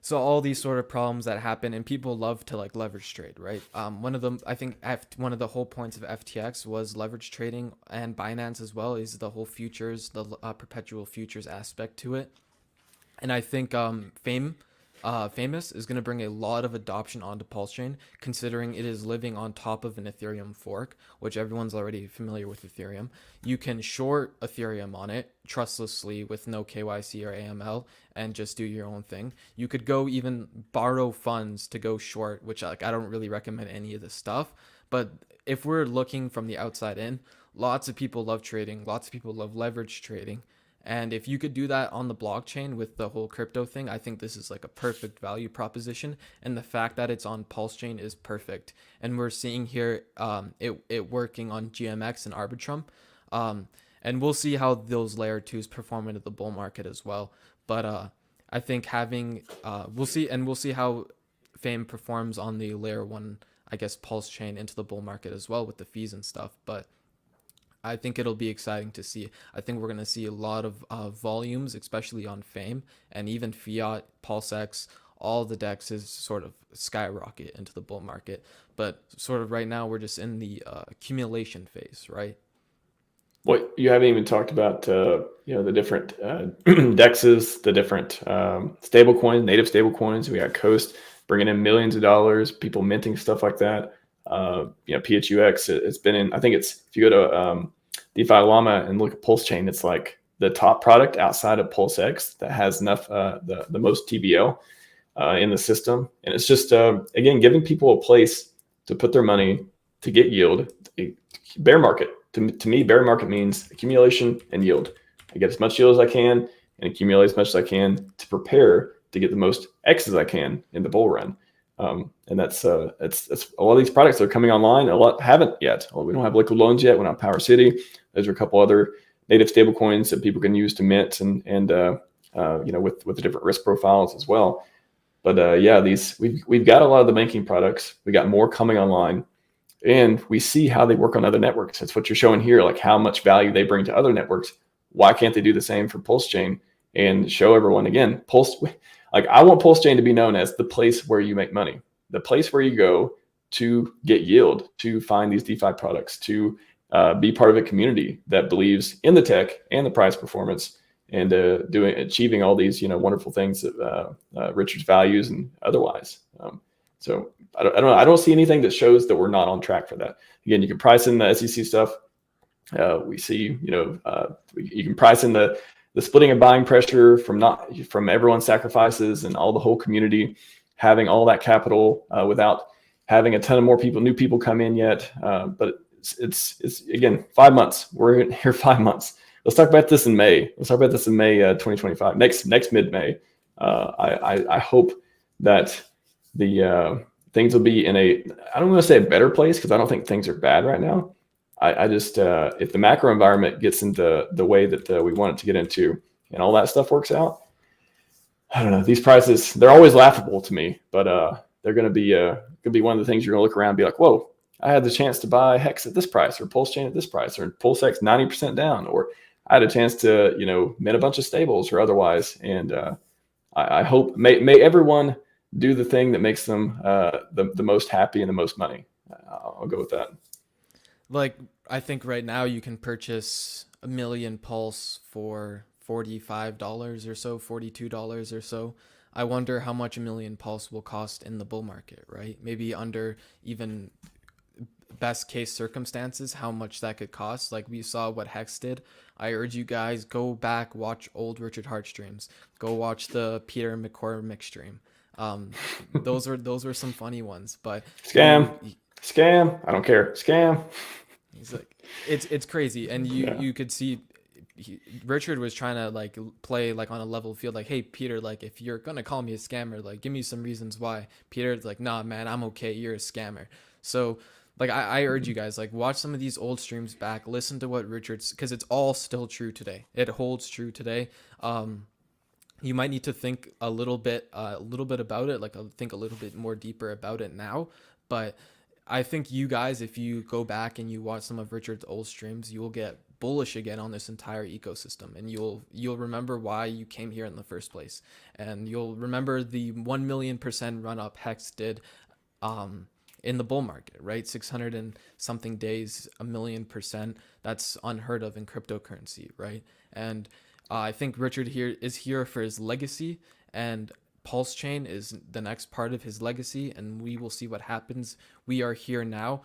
So all these sort of problems that happen, and people love to like leverage trade, right? One of them, I think one of the whole points of FTX was leverage trading, and Binance as well, is the whole futures, the perpetual futures aspect to it. And I think Famous is going to bring a lot of adoption onto PulseChain, considering it is living on top of an Ethereum fork, which everyone's already familiar with Ethereum. You can short Ethereum on it trustlessly with no KYC or AML and just do your own thing. You could go even borrow funds to go short, which like I don't really recommend any of this stuff. But if we're looking from the outside in, lots of people love trading. Lots of people love leverage trading. And if you could do that on the blockchain with the whole crypto thing, I think this is like a perfect value proposition. And the fact that it's on PulseChain is perfect. And we're seeing here it working on GMX and Arbitrum. And we'll see how those layer 2s perform into the bull market as well. But I think we'll see how Fame performs on the layer 1, I guess, PulseChain into the bull market as well with the fees and stuff. But I think it'll be exciting to see. I think we're going to see a lot of volumes, especially on Fame, and even Fiat, PulseX, all the dexes sort of skyrocket into the bull market. But sort of right now, we're just in the accumulation phase, right? Well, you haven't even talked about the different dexes, the different stable coins, native stable coins. We got Coast bringing in millions of dollars, people minting stuff like that. PHUX, it's been in, I think it's, if you go to DeFi Llama and look at PulseChain, it's like the top product outside of PulseX that has enough, the most TBL in the system. And it's just, again, giving people a place to put their money to get yield. Bear market, to me, bear market means accumulation and yield. I get as much yield as I can and accumulate as much as I can to prepare to get the most X as I can in the bull run. And that's it's a lot of these products that are coming online. A lot haven't yet. We don't have liquid loans yet. We're not Power City. There's a couple other native stable coins that people can use to mint and with the different risk profiles as well. But we've got a lot of the banking products. We got more coming online, and we see how they work on other networks. That's what you're showing here, like how much value they bring to other networks. Why can't they do the same for PulseChain and show everyone again? Like I want PulseChain to be known as the place where you make money, the place where you go to get yield, to find these DeFi products, to be part of a community that believes in the tech and the price performance, and achieving all these wonderful things that Richard's values and otherwise. So I don't see anything that shows that we're not on track for that. Again, you can price in the SEC stuff. We see you can price in the splitting and buying pressure from everyone's sacrifices and all the whole community having all that capital without having a ton of new people come in yet. But it's again, 5 months. We're here 5 months. Let's talk about this in May. 2025. Next mid-May. I hope that the things will be in I don't want to say a better place, because I don't think things are bad right now. I just, if the macro environment gets into the way that we want it to get into and all that stuff works out, I don't know, these prices, they're always laughable to me, but they're going to be one of the things you're going to look around and be like, whoa, I had the chance to buy HEX at this price, or PulseChain at this price, or PulseX 90% down, or I had a chance to, mint a bunch of stables or otherwise. And I hope, may everyone do the thing that makes them the most happy and the most money. I'll go with that. Like, I think right now you can purchase 1 million Pulse for $45 or so, $42 or so. I wonder how much a million pulse will cost in the bull market, right? Maybe under even best case circumstances, how much that could cost. Like we saw what Hex did. I urge you guys, go back, watch old Richard Hart streams. Go watch the Peter McCormick stream. Um, those were some funny ones, but Scam, scam. I don't care. Scam. he's like, it's crazy, and you could see Richard was trying to like play like on a level field, like, hey Peter, like if you're gonna call me a scammer, like give me some reasons why. Peter's like, nah man, I'm okay, you're a scammer. So like I urge you guys, like watch some of these old streams back, listen to what Richard's, because it's all still true today. It holds true today. You might need to think a little bit about it, like think a little bit more deeper about it now. But I think you guys, if you go back and you watch some of Richard's old streams, you will get bullish again on this entire ecosystem, and you'll remember why you came here in the first place, and you'll remember the 1,000,000% run up Hex did in the bull market, right? 600 and something days, 1,000,000%. That's unheard of in cryptocurrency, right? And I think Richard here is here for his legacy, and PulseChain is the next part of his legacy, and we will see what happens. We are here now.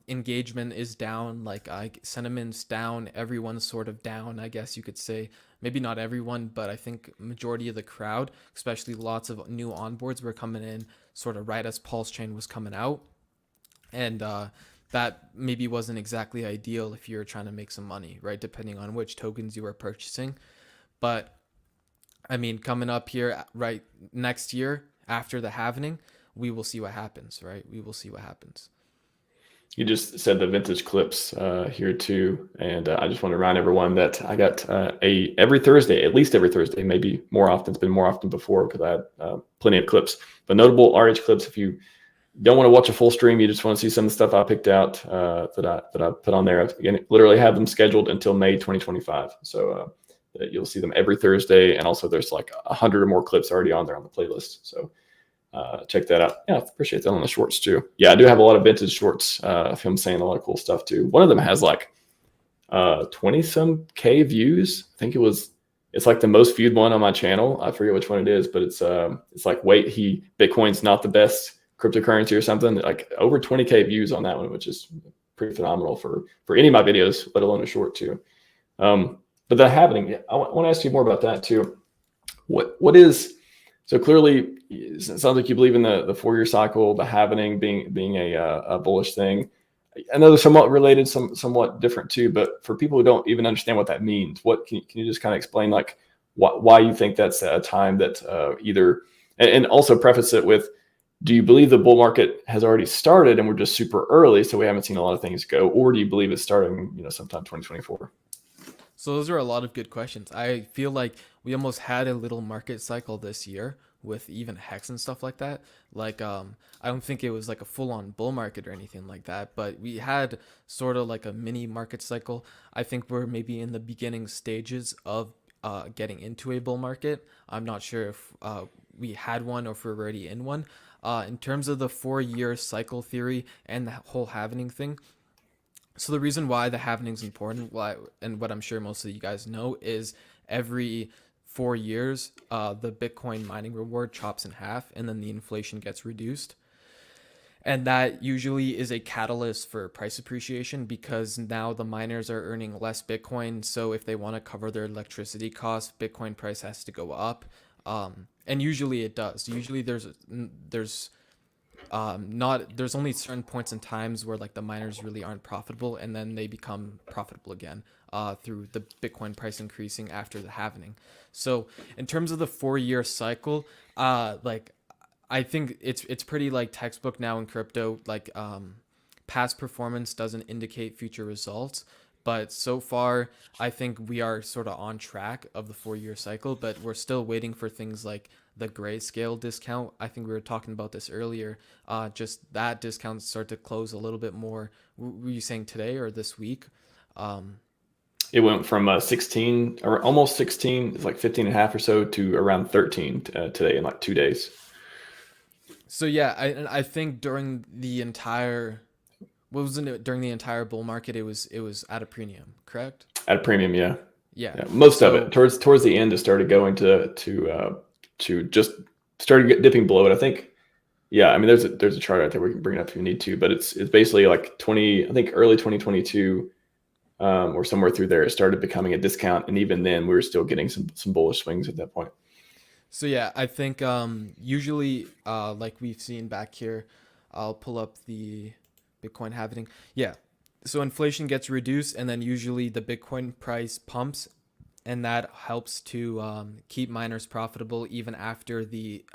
Engagement is down, like sentiment's down, everyone's sort of down, I guess you could say. Maybe not everyone, but I think majority of the crowd, especially lots of new onboards, were coming in sort of right as PulseChain was coming out, and that maybe wasn't exactly ideal if you're trying to make some money, right? Depending on which tokens you were purchasing. But I mean, coming up here, right, next year after the halvening, we will see what happens, right? We will see what happens. You just said the vintage clips here too, and I just want to remind everyone that I got every Thursday, at least every Thursday, maybe more often. It's been more often before because I had plenty of clips, but notable RH clips. If you don't want to watch a full stream, you just want to see some of the stuff I picked out that I put on there. Again, literally have them scheduled until May 2025. So you'll see them every Thursday, and also there's like 100 or more clips already on there on the playlist. So. Check that out. Yeah, I appreciate that on the shorts too. Yeah, I do have a lot of vintage shorts of him saying a lot of cool stuff too. One of them has like 20 some K views. I think it's like the most viewed one on my channel. I forget which one it is, but it's like Bitcoin's not the best cryptocurrency or something. Like over 20K views on that one, which is pretty phenomenal for any of my videos, let alone a short too. But the happening, I want to ask you more about that too. What is So clearly, it sounds like you believe in the 4-year cycle, the halvening being a bullish thing. I know they're somewhat related, somewhat different too. But for people who don't even understand what that means, what can you just kind of explain, like why you think that's a time that either, and also preface it with, do you believe the bull market has already started and we're just super early, so we haven't seen a lot of things go, or do you believe it's starting, sometime 2024? So those are a lot of good questions. I feel like we almost had a little market cycle this year with even Hex and stuff like that. Like I don't think it was like a full-on bull market or anything like that, but we had sort of like a mini market cycle. I think we're maybe in the beginning stages of getting into a bull market. I'm not sure if we had one or if we're already in one. In terms of the 4-year cycle theory and the whole halvening thing, so the reason why the halvening is important, and what I'm sure most of you guys know, is every 4 years, the Bitcoin mining reward chops in half, and then the inflation gets reduced. And that usually is a catalyst for price appreciation, because now the miners are earning less Bitcoin. So if they want to cover their electricity costs, Bitcoin price has to go up. And usually it does. Usually there's only certain points in times where like the miners really aren't profitable, and then they become profitable again through the Bitcoin price increasing after the halvening. So in terms of the 4-year cycle, like I think it's pretty like textbook now in crypto. Like past performance doesn't indicate future results, but so far I think we are sort of on track of the 4-year cycle, but we're still waiting for things like the grayscale discount. I think we were talking about this earlier. Just that discount start to close a little bit more. Were you saying today or this week? It went from 16 or almost 16, it's like 15 and a half or so, to around 13 today in like 2 days. So yeah, I think during the entire during the entire bull market, it was at a premium, correct? At a premium, yeah. Yeah. Most of it towards the end, it started going to to just started dipping below it. I think, yeah, I mean, there's a chart out there we can bring it up if you need to, but it's basically like I think early 2022 or somewhere through there, it started becoming a discount, and even then, we were still getting some bullish swings at that point. So yeah, I think usually like we've seen back here, I'll pull up the Bitcoin halving. Yeah. So inflation gets reduced and then usually the Bitcoin price pumps, and that helps to keep miners profitable even after the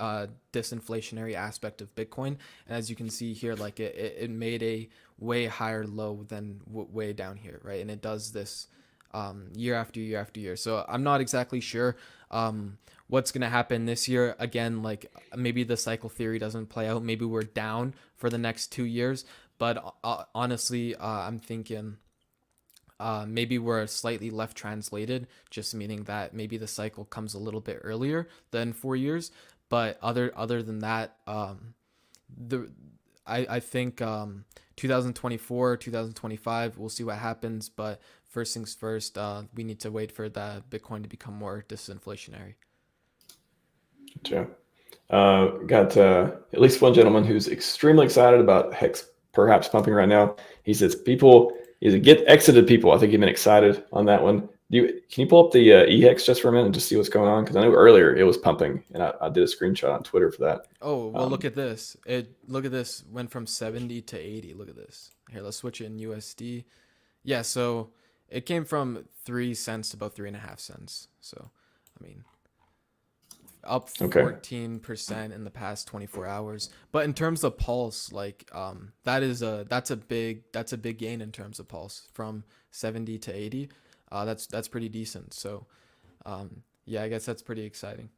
disinflationary aspect of Bitcoin. And as you can see here, like it made a way higher low than way down here, right? And it does this year after year after year. So I'm not exactly sure what's going to happen this year. Again, like maybe the cycle theory doesn't play out. Maybe we're down for the next 2 years. But honestly, I'm thinking maybe we're slightly left translated, just meaning that maybe the cycle comes a little bit earlier than 4 years. But other than that, the I think 2024, 2025, we'll see what happens. But first things first, we need to wait for the Bitcoin to become more disinflationary. Gotcha. Got at least one gentleman who's extremely excited about Hex perhaps pumping right now. He says get exited people. I think you've been excited on that one. Can you pull up the EHEX just for a minute and just see what's going on? Because I know earlier it was pumping, and I did a screenshot on Twitter for that. Oh, well, look at this. Look at this. Went from 70 to 80. Look at this. Here, let's switch it in USD. Yeah, so it came from 3 cents to about 3.5 cents. So, I mean, up 14% in the past 24 hours. But in terms of pulse, like that's a big gain in terms of pulse from 70 to 80. That's pretty decent. So, yeah, I guess that's pretty exciting.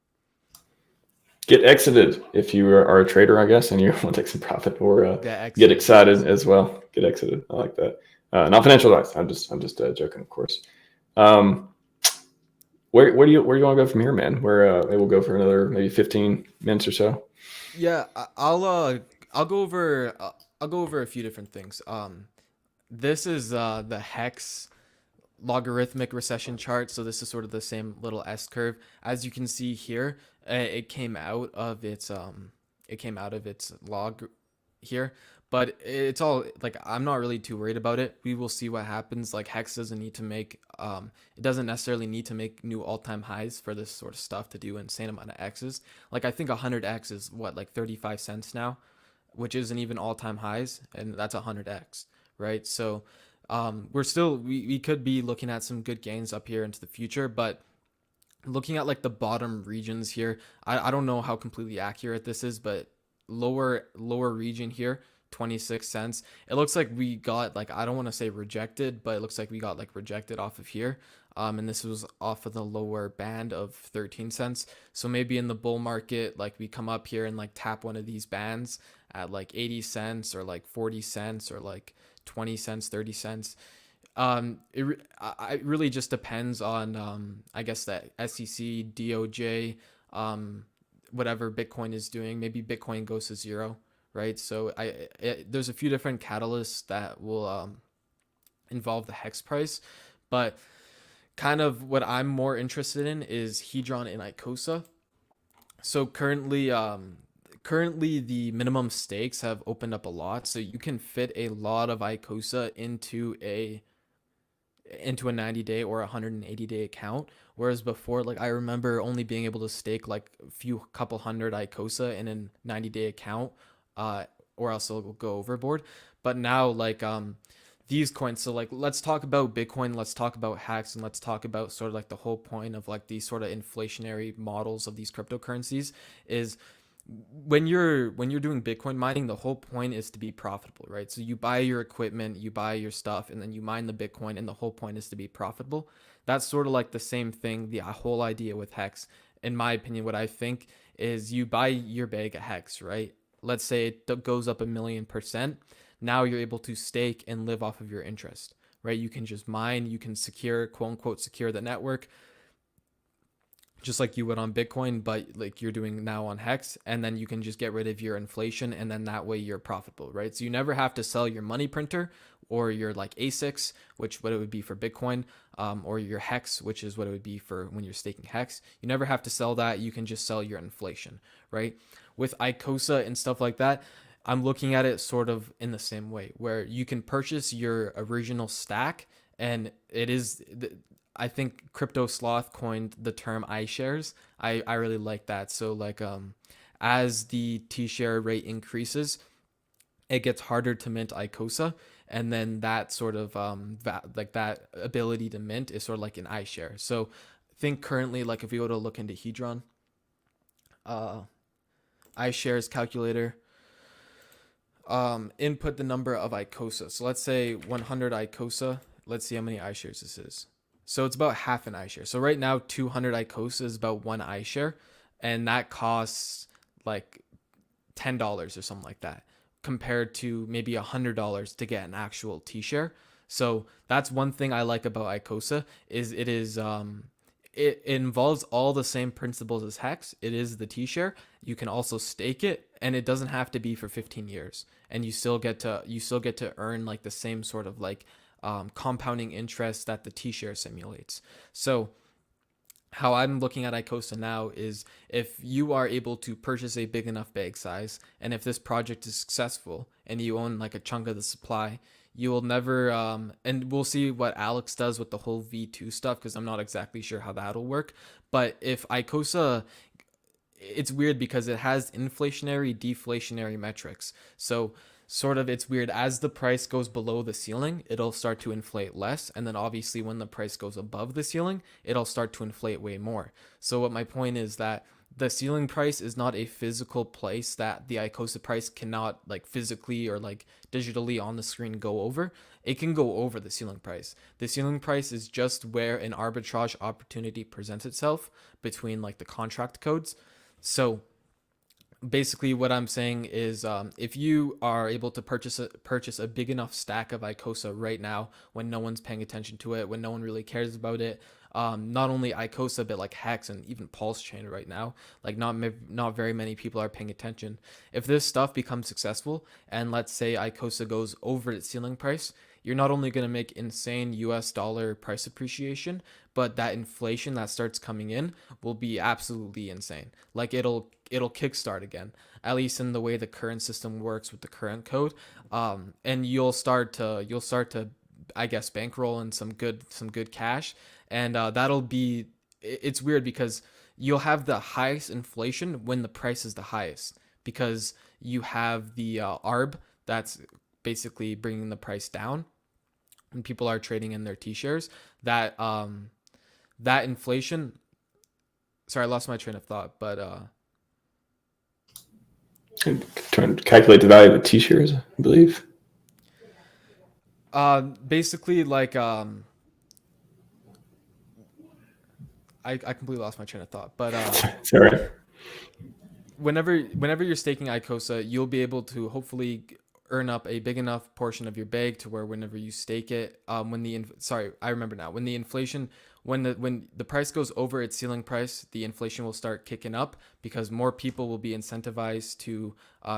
Get exited if you are a trader, I guess, and you want to take some profit, or get excited as well. Get exited. I like that. Not financial advice. I'm just joking, of course. Where do you want to go from here, man? Maybe we'll go for another maybe 15 minutes or so. Yeah, I'll go over a few different things. This is the Hex logarithmic recession chart. So this is sort of the same little S curve. As you can see here, it came out of its log here, but it's all like, I'm not really too worried about it. We will see what happens. Like Hex doesn't need to make it doesn't necessarily need to make new all-time highs for this sort of stuff to do insane amount of X's. Like I think 100X is what, like 35 cents now, which isn't even all-time highs, and that's 100X, right? So we could be looking at some good gains up here into the future, but looking at like the bottom regions here, I don't know how completely accurate this is, but lower region here, 26 cents. It looks like we got, like, I don't want to say rejected, but it looks like we got like rejected off of here. And this was off of the lower band of 13 cents. So maybe in the bull market, like we come up here and like tap one of these bands at like 80 cents or like 40 cents or like 20 cents, 30 cents. It really just depends on, I guess, that SEC, DOJ, whatever Bitcoin is doing. Maybe Bitcoin goes to zero, right? So there's a few different catalysts that will involve the Hex price, but kind of what I'm more interested in is Hedron and ICOSA. So currently the minimum stakes have opened up a lot, so you can fit a lot of ICOSA into a 90-day or 180-day account, whereas before, like I remember only being able to stake like a couple hundred ICOSA in a 90-day account, or else it'll go overboard. But now, like these coins, so like let's talk about Bitcoin, let's talk about HEX, and let's talk about sort of like the whole point of like these sort of inflationary models of these cryptocurrencies is, when you're doing Bitcoin mining, the whole point is to be profitable, right? So you buy your equipment, you buy your stuff, and then you mine the Bitcoin, and the whole point is to be profitable. That's sort of like the same thing, the whole idea with HEX. In my opinion, what I think is, you buy your bag at HEX, right? Let's say it goes up 1,000,000%. Now you're able to stake and live off of your interest, right? You can just mine, you can secure, quote unquote, secure the network, just like you would on Bitcoin, but like you're doing now on Hex, and then you can just get rid of your inflation, and then that way you're profitable, right? So you never have to sell your money printer or your like ASICs, which what it would be for Bitcoin, or your Hex, which is what it would be for when you're staking Hex. You never have to sell that. You can just sell your inflation, right? With ICOSA and stuff like that, I'm looking at it sort of in the same way, where you can purchase your original stack, and it is I think Crypto Sloth coined the term iShares. I really like that. So like as the T share rate increases, it gets harder to mint ICOSA, and then that sort of like that ability to mint is sort of like an iShare. So I think currently, like if we go to look into Hedron, uh iShares calculator, input the number of ICOSA. So let's say 100 ICOSA. Let's see how many iShares this is. So it's about half an iShare. So right now, 200 ICOSA is about one iShare, and that costs like $10 or something like that, compared to maybe $100 to get an actual T-share. So that's one thing I like about ICOSA is it involves all the same principles as Hex. It is the T-share. You can also stake it, and it doesn't have to be for 15 years, and you still get to earn like the same sort of like compounding interest that the T-share simulates. So how I'm looking at ICOSA now is if you are able to purchase a big enough bag size, and if this project is successful and you own like a chunk of the supply, you will never, and we'll see what Alex does with the whole V2 stuff, because I'm not exactly sure how that'll work. But if ICOSA, it's weird because it has inflationary, deflationary metrics. So sort of it's weird, as the price goes below the ceiling, it'll start to inflate less, and then obviously when the price goes above the ceiling, it'll start to inflate way more. So what my point is that the ceiling price is not a physical place that the ICOSA price cannot like physically or like digitally on the screen go over. It can go over the ceiling price. The ceiling price is just where an arbitrage opportunity presents itself between like the contract codes. So basically what I'm saying is, if you are able to purchase a big enough stack of ICOSA right now, when no one's paying attention to it, when no one really cares about it, not only ICOSA but like Hex and even PulseChain right now, like not very many people are paying attention. If this stuff becomes successful, and let's say ICOSA goes over its ceiling price, you're not only going to make insane US dollar price appreciation, but that inflation that starts coming in will be absolutely insane. Like it'll kickstart again, at least in the way the current system works with the current code. And you'll start to I guess bankroll in some good cash, and that'll be, it's weird because you'll have the highest inflation when the price is the highest, because you have the arb that's basically bringing the price down when people are trading in their T-shares. That inflation, sorry, I lost my train of thought, but Trying to calculate the value of the T-shares, I believe. basically like I completely lost my train of thought, but Sorry. whenever you're staking ICOSA, you'll be able to hopefully earn up a big enough portion of your bag to where whenever you stake it, I remember now, when the inflation, when the price goes over its ceiling price, the inflation will start kicking up, because more people will be incentivized to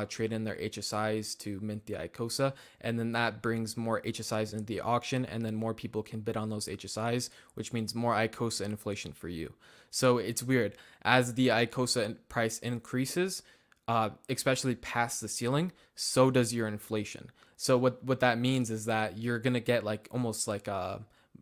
trade in their HSIs to mint the ICOSA, and then that brings more HSIs into the auction, and then more people can bid on those HSIs, which means more ICOSA inflation for you. So it's weird, as the ICOSA price increases, especially past the ceiling, so does your inflation. So what that means is that you're gonna get like almost like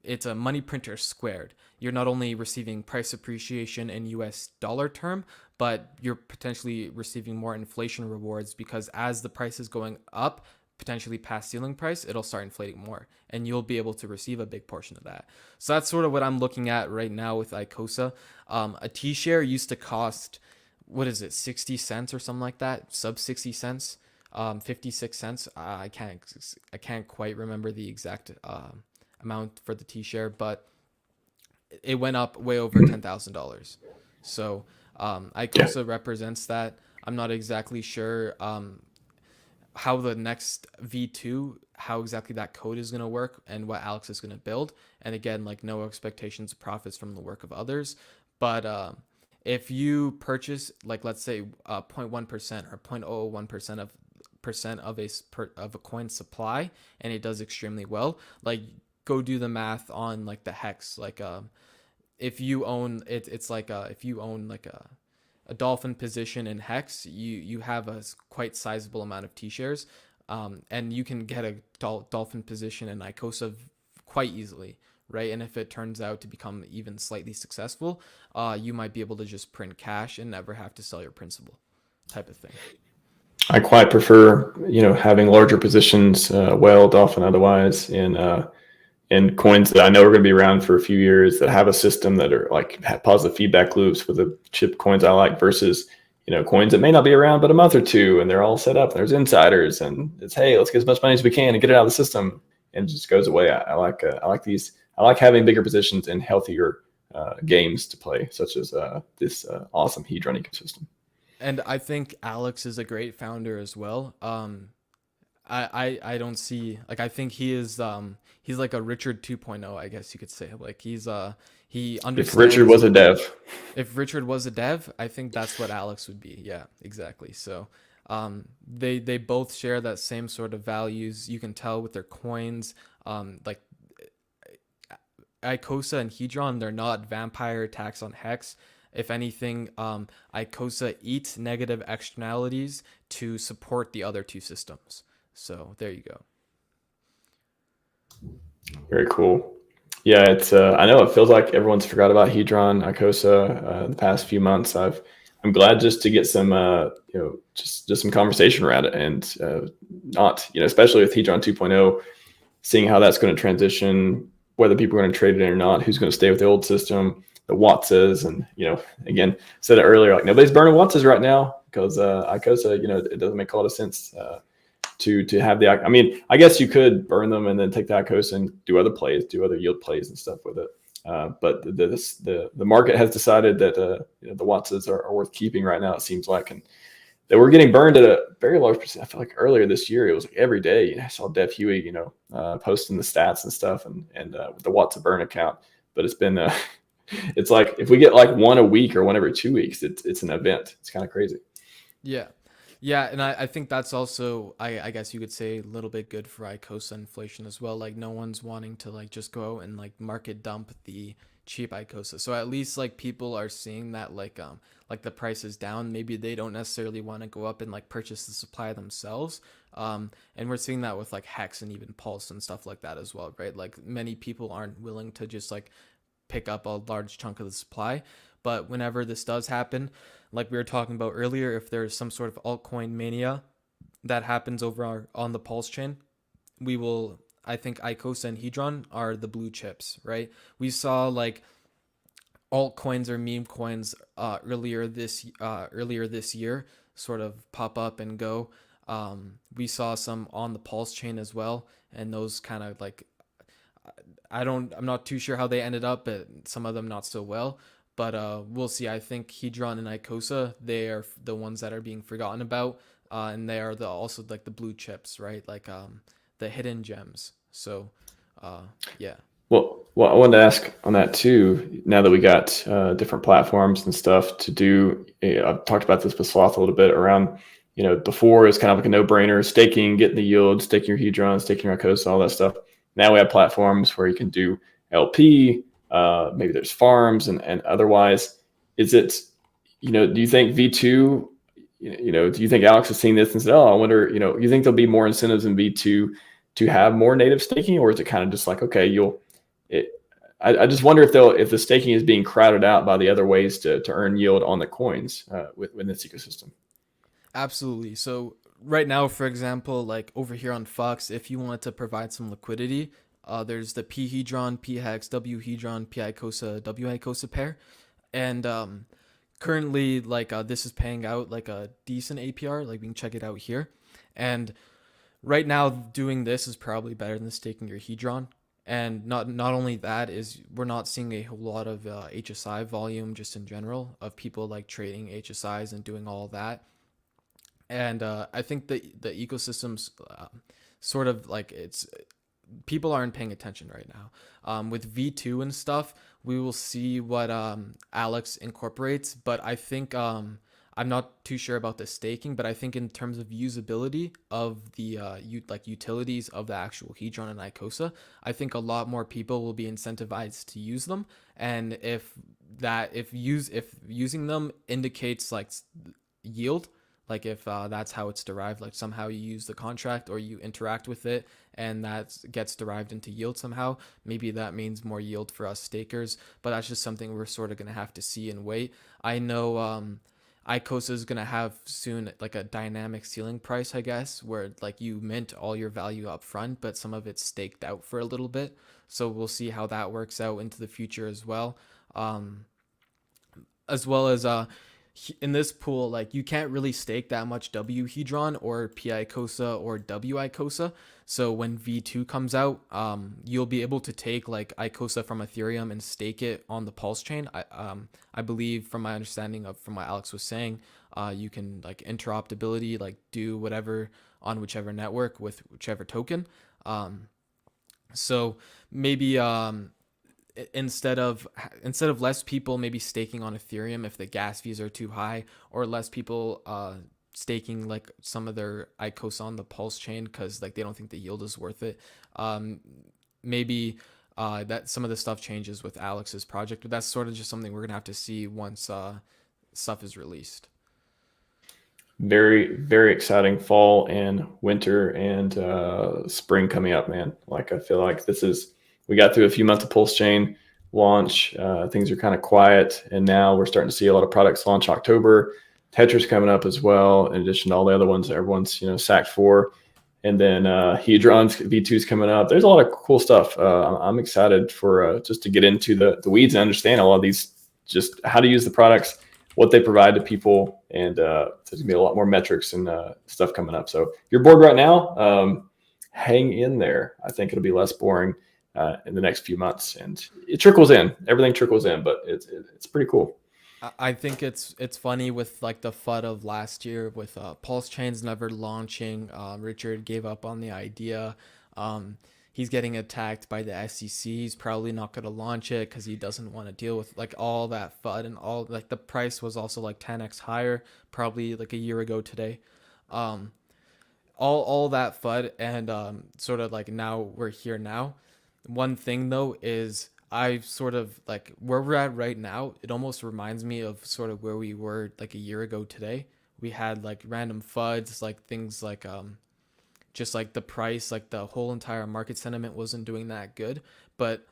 it's a money printer squared. You're not only receiving price appreciation in US dollar term, but you're potentially receiving more inflation rewards, because as the price is going up, potentially past ceiling price, it'll start inflating more, and you'll be able to receive a big portion of that. So that's sort of what I'm looking at right now with ICOSA. A T-share used to cost, what is it, 60 cents or something like that, sub 60 cents, 56 cents. I can't quite remember the exact amount for the T-share, but it went up way over $10,000. So ICOSA represents that. I'm not exactly sure how the next V2, how exactly that code is going to work and what Alex is going to build. And again, like no expectations of profits from the work of others. But If you purchase, like, let's say 0.1% or 0.001% of a coin supply, and it does extremely well, like, go do the math on like the hex. Like, if you own it, it's like, if you own like a dolphin position in hex, you have a quite sizable amount of T shares, and you can get a dolphin position in ICOSA quite easily, right? And if it turns out to become even slightly successful, you might be able to just print cash and never have to sell your principal, type of thing. I quite prefer, having larger positions, whale, dolphin, otherwise, in coins that I know are going to be around for a few years, that have a system that are like have positive feedback loops with the chip coins I like, versus coins that may not be around but a month or two, and they're all set up. There's insiders, and it's, hey, let's get as much money as we can and get it out of the system, and it just goes away. I like these. I like having bigger positions and healthier games to play, such as this awesome Hedron ecosystem. And I think Alex is a great founder as well. I don't see, like, I think he's like a Richard 2.0, I guess you could say. Like, he If Richard understands. was a dev, If Richard was a dev, I think that's what Alex would be. Yeah, exactly. So, they both share that same sort of values. You can tell with their coins. Like, ICOSA and Hedron, they're not vampire attacks on Hex. If anything, ICOSA eats negative externalities to support the other two systems. So there you go. very cool. Yeah, it's. I know it feels like everyone's forgot about Hedron, ICOSA the past few months. I'm glad just to get some, just some conversation around it, and not, especially with Hedron 2.0, seeing how that's going to transition, whether people are going to trade it in or not, who's going to stay with the old system, the Wattses, and again, said it earlier, like, nobody's burning Wattses right now because ICOSA, it doesn't make a lot of sense. To have the, I mean, I guess you could burn them and then take the ICOSA and do other plays, do other yield plays and stuff with it. But the market has decided that the Wattses are worth keeping right now, it seems like, and that we're getting burned at a very large percent. I feel like earlier this year it was like every day I saw Dev Huey, posting the stats and stuff, and with the Watts of burn account. But it's been it's like if we get like one a week or one every 2 weeks, it's an event. It's kind of crazy. Yeah. Yeah, and I think that's also, I guess you could say, a little bit good for ICOSA inflation as well. Like, no one's wanting to like just go out and like market dump the cheap ICOSA. So at least like people are seeing that like the price is down. Maybe they don't necessarily want to go up and like purchase the supply themselves. And we're seeing that with like Hex and even Pulse and stuff like that as well, right? Like, many people aren't willing to just like pick up a large chunk of the supply. But whenever this does happen, like we were talking about earlier, if there's some sort of altcoin mania that happens over on the Pulse chain, I think ICOSA and Hedron are the blue chips, right? We saw like altcoins or meme coins earlier this year sort of pop up and go. We saw some on the Pulse chain as well, and those kind of like, I'm not too sure how they ended up, but some of them not so well. But we'll see. I think Hedron and ICOSA, they are the ones that are being forgotten about, and they are also like the blue chips, right? Like, the hidden gems. So, yeah. Well, I wanted to ask on that too. Now that we got different platforms and stuff to do, I've talked about this with Sloth a little bit around. Before it's kind of like a no-brainer: staking, getting the yield, staking your Hedron, staking your ICOSA, all that stuff. Now we have platforms where you can do LP. Maybe there's farms and otherwise. Is it, do you think V2, do you think Alex has seen this and said, oh, I wonder, you think there'll be more incentives in V2 to have more native staking, or is it kind of just like, okay, I just wonder if the staking is being crowded out by the other ways to earn yield on the coins within this ecosystem? Absolutely. So right now, for example, like over here on Fox, if you wanted to provide some liquidity, there's the P Hedron, P Hex, W Hedron, P ICOSA, W ICOSA pair, and currently like this is paying out like a decent APR. Like, we can check it out here, and right now doing this is probably better than staking your Hedron. And not only that, is we're not seeing a whole lot of HSI volume just in general of people like trading HSIs and doing all that. And I think the ecosystem's sort of like people aren't paying attention right now. With V2 and stuff, we will see what Alex incorporates, but I think I'm not too sure about the staking, but I think in terms of usability of the like utilities of the actual Hedron and ICOSA, I think a lot more people will be incentivized to use them. And if using them indicates like yield, like if that's how it's derived, like somehow you use the contract or you interact with it and that gets derived into yield somehow, maybe that means more yield for us stakers, but that's just something we're sort of going to have to see and wait. I know ICOSA is going to have soon like a dynamic ceiling price, I guess, where like you mint all your value up front, but some of it's staked out for a little bit. So we'll see how that works out into the future as well. Um, as well as in this pool, like you can't really stake that much W Hedron or P ICOSA or W ICOSA. So when V2 comes out, you'll be able to take like ICOSA from Ethereum and stake it on the Pulse chain. I believe from my understanding of from what Alex was saying, you can like interoperability, like do whatever on whichever network with whichever token. So maybe instead of less people maybe staking on Ethereum if the gas fees are too high, or less people staking like some of their ICOs on the Pulse chain because like they don't think the yield is worth it. Maybe that some of the stuff changes with Alex's project, but that's sort of just something we're gonna have to see once stuff is released. Very, very exciting fall and winter and spring coming up, man. Like I feel like we got through a few months of Pulse Chain launch. Things are kind of quiet, and now we're starting to see a lot of products launch October. Tetra's coming up as well, in addition to all the other ones that everyone's sacked for. And then Hedron's V2's coming up. There's a lot of cool stuff. I'm excited for just to get into the weeds and understand a lot of these, just how to use the products, what they provide to people, and there's gonna be a lot more metrics and stuff coming up. So if you're bored right now, hang in there. I think it'll be less boring in the next few months, and it trickles in. Everything trickles in, but it's pretty cool. I think it's funny with like the FUD of last year with Pulse Chains never launching. Richard gave up on the idea. He's getting attacked by the SEC. He's probably not going to launch it because he doesn't want to deal with like all that FUD, and all like the price was also like 10x higher probably like a year ago today. Um, all that FUD, and sort of like now we're here now. One thing though is I sort of like where we're at right now, it almost reminds me of sort of where we were like a year ago today. We had like random FUDs, like things like just like the price, like the whole entire market sentiment wasn't doing that good, but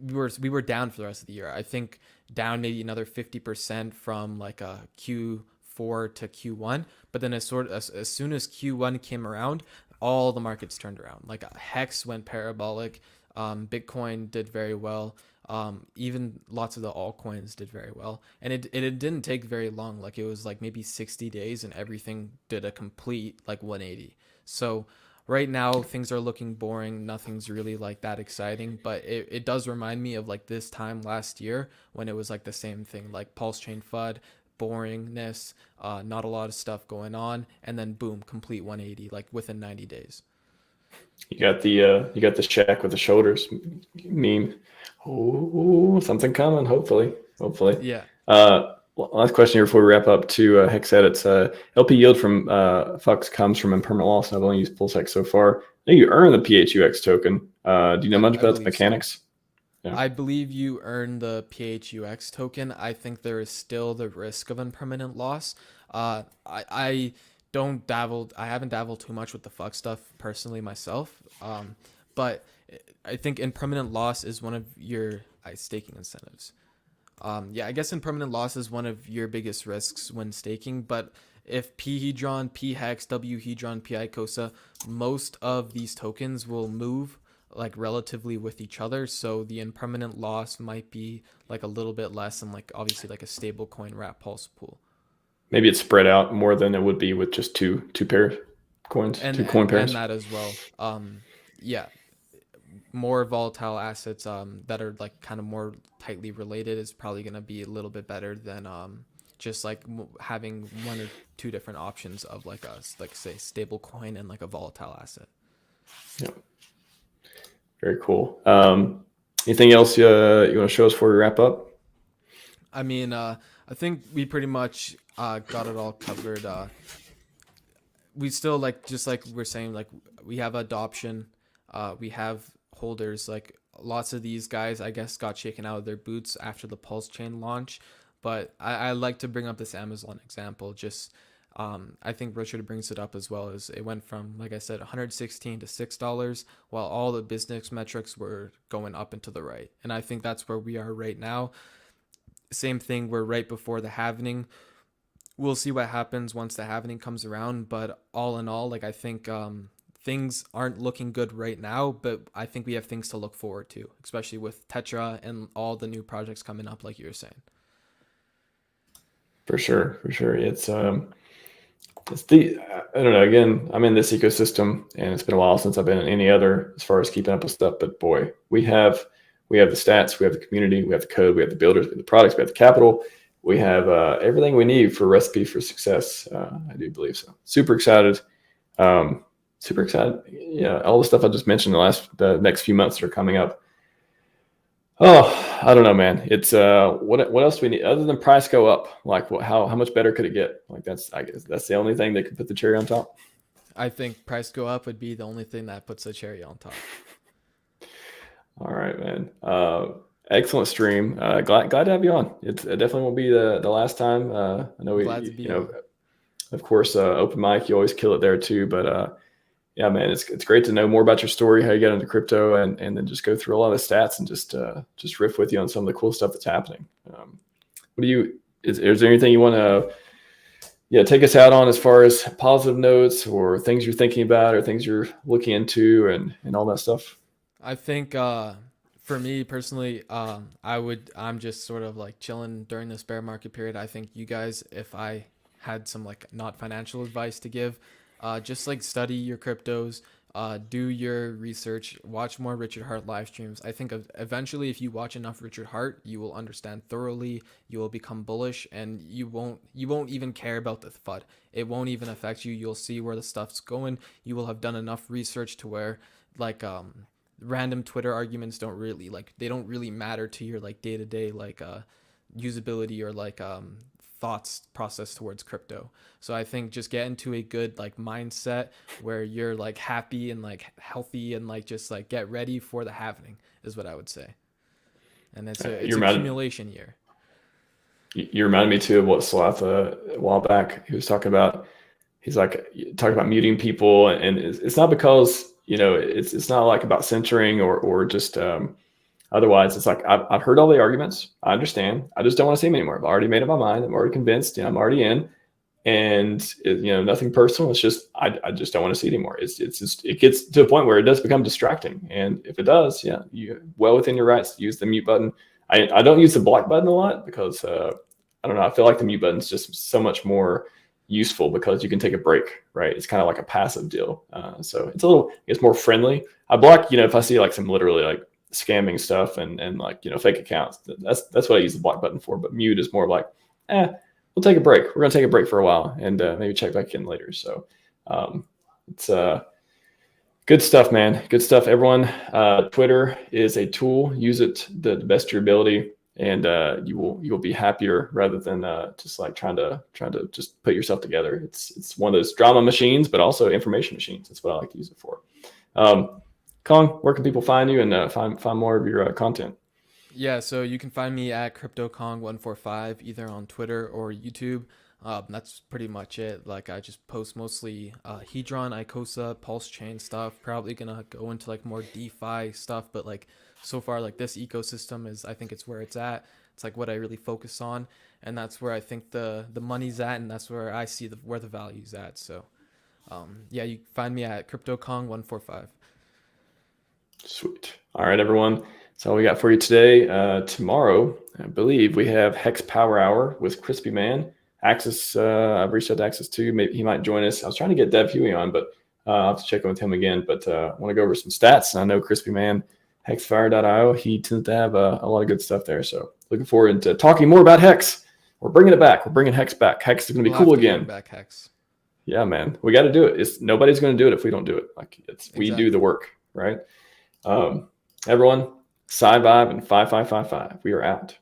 we were down for the rest of the year. I think down maybe another 50% from like a Q4 to Q1, but then as soon as Q1 came around, all the markets turned around. Like Hex went parabolic, Bitcoin did very well. Even lots of the altcoins did very well, and it didn't take very long. Like it was like maybe 60 days, and everything did a complete like 180. So right now things are looking boring. Nothing's really like that exciting, but it does remind me of like this time last year when it was like the same thing, like Pulse Chain FUD, boringness, not a lot of stuff going on, and then boom, complete 180 like within 90 days. You got the Shaq with the shoulders meme. Oh, something coming. Hopefully. Yeah. Last question here before we wrap up to Hex Edits. LP yield from Fux comes from impermanent loss, and I've only used PulseX so far. I know you earn the PHUX token. Do you know much I about the believe so. mechanics? Yeah. I believe you earn the PHUX token. I think there is still the risk of impermanent loss. I don't dabble. I haven't dabbled too much with the fuck stuff personally myself. But I think impermanent loss is one of your staking incentives. Yeah, I guess impermanent loss is one of your biggest risks when staking. But if P Hedron, P Hex, W Hedron, P ICOSA, most of these tokens will move like relatively with each other, so the impermanent loss might be like a little bit less than like obviously like a stable coin wrap pulse pool. Maybe it's spread out more than it would be with just two pairs coins, and two coin and pairs. that as well. Yeah, more volatile assets that are like kind of more tightly related is probably going to be a little bit better than just like having one or two different options of like a like say stable coin and like a volatile asset. Yeah. Very cool. Anything else you want to show us before we wrap up? I mean, I think we pretty much got it all covered. We still like, just like we're saying, like we have adoption, we have holders. Like lots of these guys, I guess, got shaken out of their boots after the PulseChain launch. But I like to bring up this Amazon example. Just I think Richard brings it up as well. As it went from, like I said, 116 to $6, while all the business metrics were going up and to the right. And I think that's where we are right now. Same thing. We're right before the halving. We'll see what happens once the halving comes around, but all in all, like I think things aren't looking good right now, but I think we have things to look forward to, especially with Tetra and all the new projects coming up, like you were saying. For sure. It's the, I don't know. Again, I'm in this ecosystem, and it's been a while since I've been in any other as far as keeping up with stuff. But boy, we have the stats, we have the community, we have the code, we have the builders, we have the products, we have the capital. We have everything we need for a recipe for success. I do believe so. Super excited. Yeah, all the stuff I just mentioned, the next few months that are coming up. Oh, I don't know, man. It's what else do we need other than price go up? Like how much better could it get? Like I guess that's the only thing that could put the cherry on top. I think price go up would be the only thing that puts the cherry on top. All right, man. Excellent stream. Glad to have you on. It definitely won't be the last time. I know of course, open mic, you always kill it there too. But yeah, man, it's great to know more about your story, how you got into crypto, and then just go through a lot of the stats and just riff with you on some of the cool stuff that's happening. Is there anything you want to take us out on as far as positive notes or things you're thinking about or things you're looking into and all that stuff? I think for me personally, I'm just sort of like chilling during this bear market period. I think you guys, if I had some like not financial advice to give, just like study your cryptos, do your research, watch more Richard Hart live streams. I think eventually if you watch enough Richard Hart, you will understand thoroughly, you will become bullish, and you won't even care about the FUD. It won't even affect you. You'll see where the stuff's going. You will have done enough research to where like random Twitter arguments don't really matter to your like day-to-day like usability or like thoughts process towards crypto. So I think just get into a good like mindset where you're like happy and like healthy and like just like get ready for the halving is what I would say. And it's accumulation year. You reminded me too of what Slav a while back he was talking about. He's like talking about muting people, and it's not because it's not like about censoring or just otherwise. It's like I've heard all the arguments. I understand. I just don't want to see them anymore. I've already made up my mind. I'm already convinced. I'm already in, and nothing personal. It's just I just don't want to see it anymore. It's just it gets to a point where it does become distracting, and if it does, you well within your rights to use the mute button. I don't use the block button a lot because I don't know. I feel like the mute button is just so much more useful because you can take a break, right? It's kind of like a passive deal. So it's more friendly. I block, if I see like some literally like scamming stuff and like, fake accounts, that's what I use the block button for. But mute is more like, we'll take a break. We're going to take a break for a while and maybe check back in later. So it's good stuff, man. Good stuff. Everyone, Twitter is a tool. Use it the best of your ability. And you will be happier rather than just like trying to just put yourself together. It's one of those drama machines, but also information machines. That's what I like to use it for. Kong, where can people find you and find more of your content? Yeah, so you can find me at CryptoKong145 either on Twitter or YouTube. That's pretty much it. Like I just post mostly Hedron, ICOSA, PulseChain stuff. Probably gonna go into like more DeFi stuff, but like so far like this ecosystem I think it's where it's at. It's like what I really focus on, and that's where I think the money's at, and that's where I see where the value's at. So yeah, you can find me at CryptoKong145. Sweet. All right, everyone. That's all we got for you today. Tomorrow, I believe we have Hex Power Hour with Crispy Man. Axis, I've reached out to Axis too. Maybe he might join us. I was trying to get Dev Huey on, but I'll have to check in with him again. But I want to go over some stats. And I know Crispy Man, hexfire.io, he tends to have a lot of good stuff there. So looking forward to talking more about Hex. We're bringing it back. We're bringing Hex back. Hex is going to be cool again. Bring back Hex. Yeah, man. We got to do it. Nobody's going to do it if we don't do it. Like we do the work, right? Everyone, Scivive and 5555. We are out.